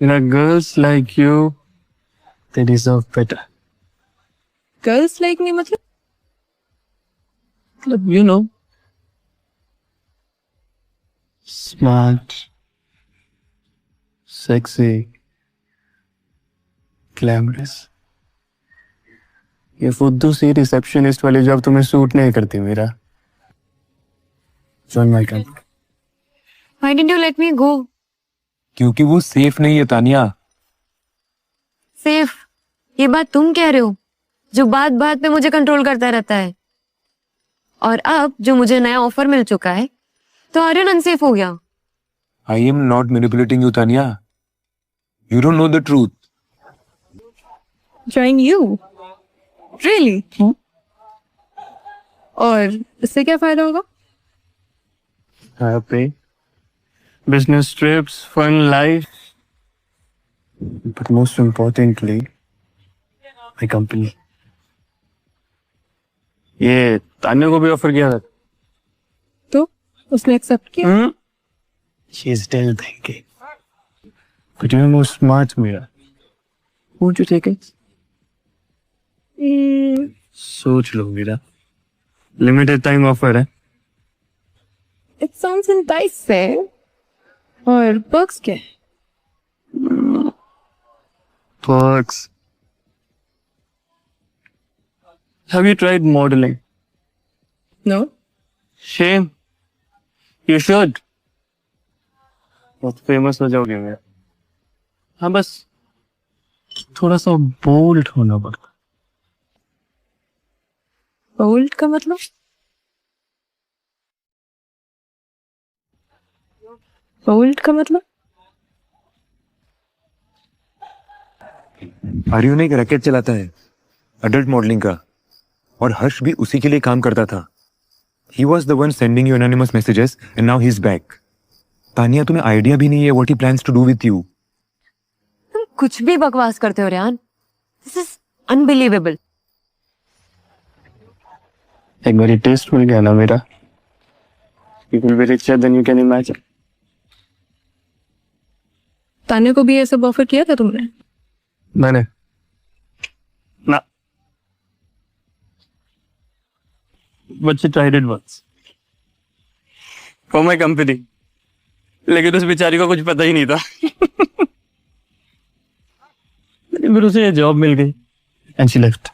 You know, girls like you, they deserve better. Girls like me, मतलब? You know, smart, sexy, glamorous. ये फुद्दू सी receptionist वाली job तुम्हें suit नहीं करती मेरा. Join my company. Why didn't you let me go? क्योंकि वो safe नहीं है तानिया. सेफ? ये बात तुम कह रहे हो, जो बात बात पे मुझे कंट्रोल करता रहता है. और अब जो मुझे नया ऑफर मिल चुका है, तो आर्यन अनसेफ हो गया. I am not manipulating you, Tania. You don't know the truth. Join you? Really? और इससे क्या फायदा होगा? Happy, business trips, fun life, but most importantly, my company. ये तान्या को भी ऑफर किया था. तो उसने एक्सेप्ट किया? She is still thinking. But you're more smart, Mira. Won't you take it? सोच लो मीरा. लिमिटेड टाइम ऑफर है. It sounds enticing. और perks क्या है? Perks. Have you tried modeling? No. Shame. You should. बहुत फेमस हो जाओगे मेरा. हाँ बस थोड़ा सा बोल्ड होना पड़ता. Bold का मतलब? Bold का मतलब? आर्यन एक रैकेट चलाता है अडल्ट मॉडलिंग का, और हर्ष भी उसी के लिए काम करता था. He was the one sending you anonymous messages and now he's back. Tania, तुम्हें आइडिया भी नहीं है what he plans to do with you. तुम कुछ भी बकवास करते हो रेहान. This is unbelievable. एक बारी टेस्ट मिल गया ना मेरा. You will be richer than you can imagine. Tanya को भी ये सब ऑफर किया था तुमने? मैंने ना. But she tried it once. For my company. लेकिन उस बेचारी को कुछ पता ही नहीं था. फिर उसे ये जॉब मिल गई. And she left.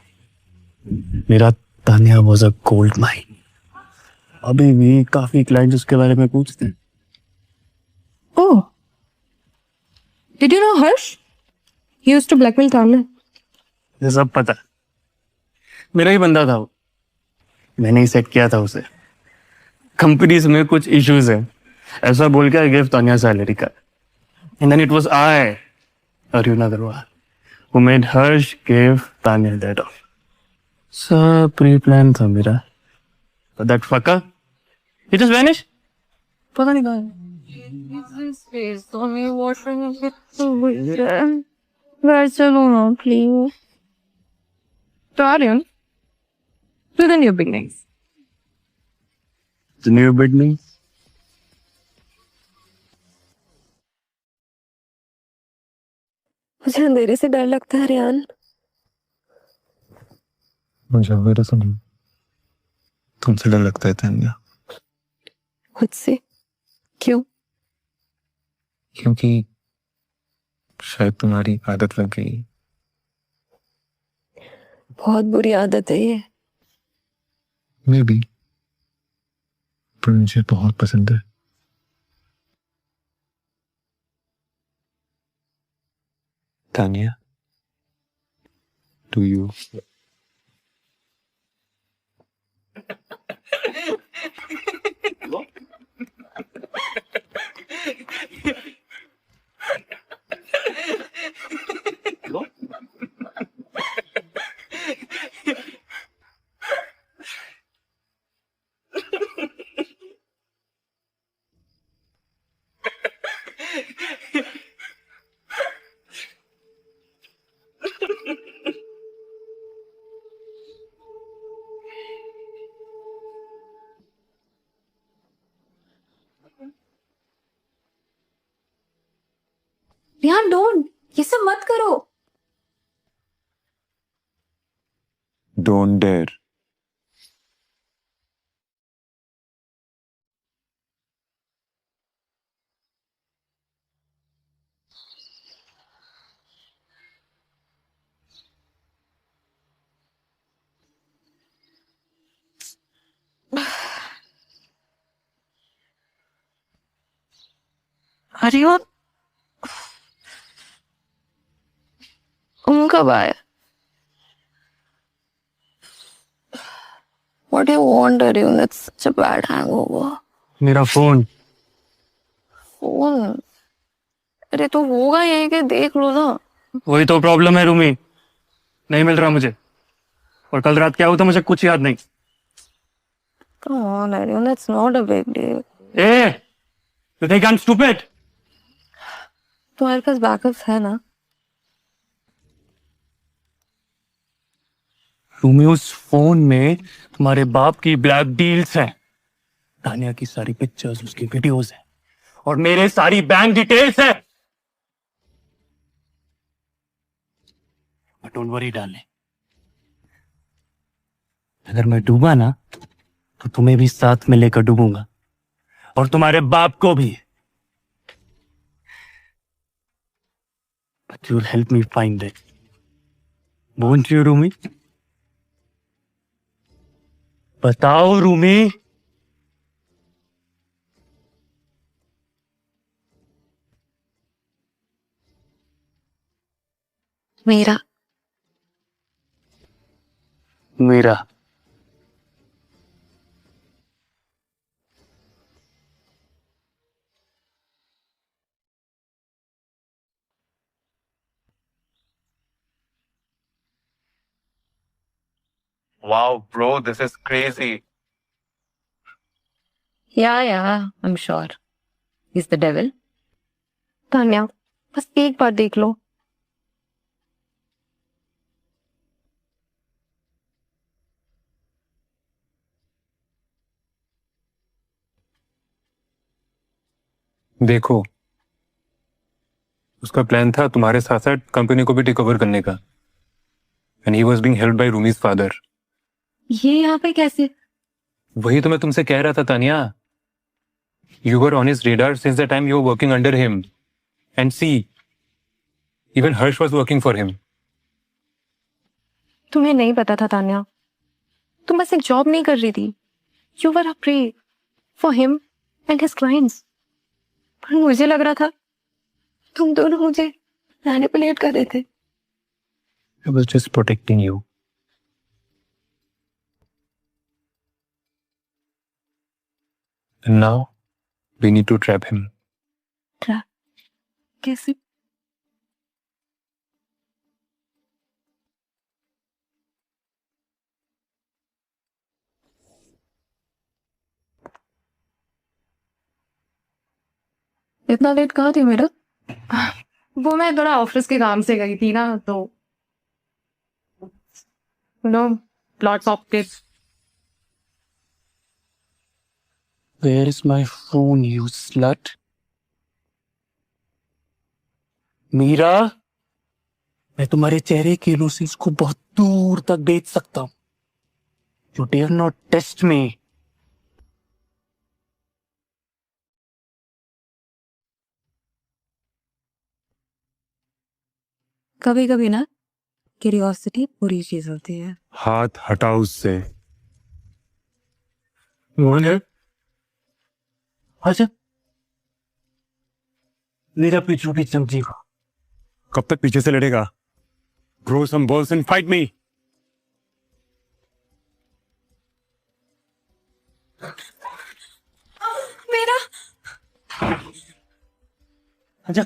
मेरा Tania was a gold mine. अभी भी काफी क्लाइंट्स उसके बारे में पूछते हैं. Oh. Did you know Harsh? He used to blackmail Tanya. ये सब पता. मेरा ही बंदा था वो. मैंने ही सेट किया था उसे. कंपनीज में कुछ इश्यूज हैं, ऐसा बोल के I give Tania salary cut. And then it was I, Arjun Agarwal, who made Harsh give Tanya that off. सब प्री-प्लान था मेरा. But that fucker, he just vanished. पता नहीं कहाँ है. घर चलो ना प्लीज. तो Aryan, to the new beginnings. The new beginnings. मुझे अंधेरे से डर लगता है रेहान. मुझे मेरा सुन, तुमसे डर लगता है तानिया. मुझसे? क्यों? क्योंकि शायद तुम्हारी आदत लग गई. बहुत बुरी आदत है ये. मैं भी, पर मुझे बहुत पसंद है. Tania, do you? Riyan don't, ये सब मत करो। Don't dare. अरे वो कब आया? What do you want, Arun? It's such a bad hangover. मेरा फोन। फोन? अरे तो होगा यहीं के, देख लो ना। वही तो प्रॉब्लम है रूमी, नहीं मिल रहा मुझे। और कल रात क्या हुआ था मुझे कुछ याद नहीं। Come on, Arun, that's not a big deal. A, you think I'm stupid? तुम्हारे पास बैकअप्स है ना? रूमी, उस फोन में तुम्हारे बाप की ब्लैक डील्स हैं, तानिया की सारी पिक्चर्स, उसकी वीडियोस हैं, और मेरे सारी बैंक डिटेल्स हैं। बट डोंट वरी डार्लिंग, अगर मैं डूबा ना तो तुम्हें भी साथ में लेकर डूबूंगा, और तुम्हारे बाप को भी। But you'll help me find it, won't you, Rumi? बताओ रूमी। मेरा मेरा Wow, bro, this is crazy. yeah, I'm sure. He's the devil. Tanya, बस एक बार देख लो। देखो, उसका प्लान था तुम्हारे साथ साथ कंपनी को भी टेक ओवर करने का, and he was being helped bye Rumi's father. ये यहाँ पे कैसे? वही तो मैं तुमसे कह रहा था Tania, you were on his radar since the time you were working under him, and see, even Harsh was working for him. तुम्हें नहीं पता था तान्या, तुम बस एक जॉब नहीं कर रही थी। You were a prey for him and his clients. पर मुझे लग रहा था तुम दोनों मुझे मैनिपुलेट कर रहे थे। I was just protecting you. And now we need to trap him. Trap? कैसे? इतना लेट कहाँ थी मेरा? वो मैं थोड़ा ऑफिस के काम से गई थी ना, तो no lots of tips. Where is my phone, you slut? Meera, मैं तुम्हारे चेहरे के इनोसेंस को बहुत दूर तक बेच सकता हूं। You dare not test me. कभी कभी ना क्यूरियोसिटी बुरी चीज होती है। हाथ हटाओ उससे। कौन है? अच्छा, मेरा पीछू भी चमचेगा। कब तक पीछे से लड़ेगा? Grow some balls and fight me. मेरा अच्छा,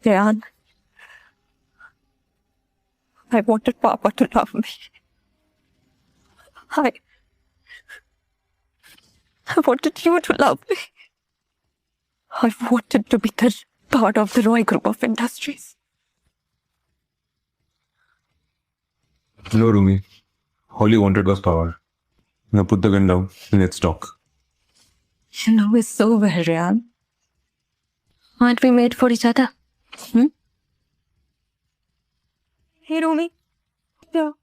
Ryan, I wanted Papa to love me. I wanted you to love me. I wanted to be the part of the Roy Group of Industries. No, Rumi. All you wanted was power. Now put the gun down and let's talk. You know me so well, Ryan. Aren't we made for each other? Hey, Rumi. क्या?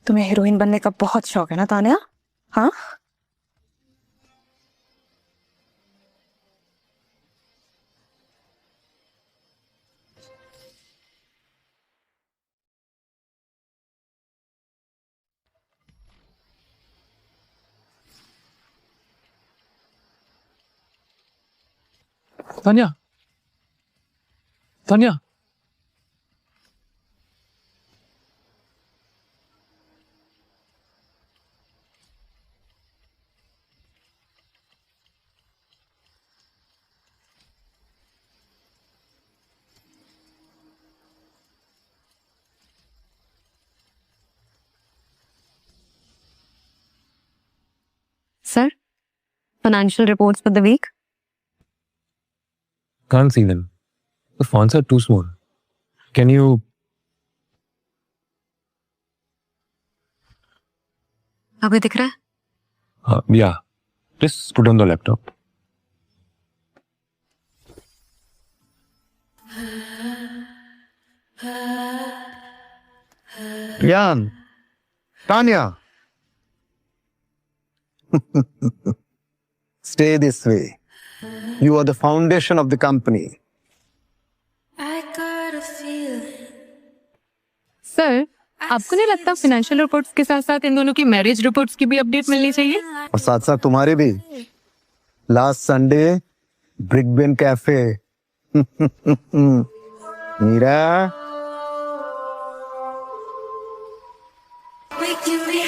तुम्हें heroine बनने का बहुत शौक है ना तान्या? हाँ? Tanya, Tanya, Sir, financial reports for the week. Can't see them. The fonts are too small. Can you... अभी दिख रहा है? Yeah. Just put on the laptop. Ryan, Tanya. Stay this way. You are the foundation of the company. I got a feeling. Sir, आपको नहीं लगता financial reports के साथ साथ इन दोनों की मैरिज रिपोर्ट्स की भी अपडेट मिलनी चाहिए? और साथ साथ तुम्हारे भी. लास्ट संडे ब्रिकबेन कैफे. मीरा. Waking me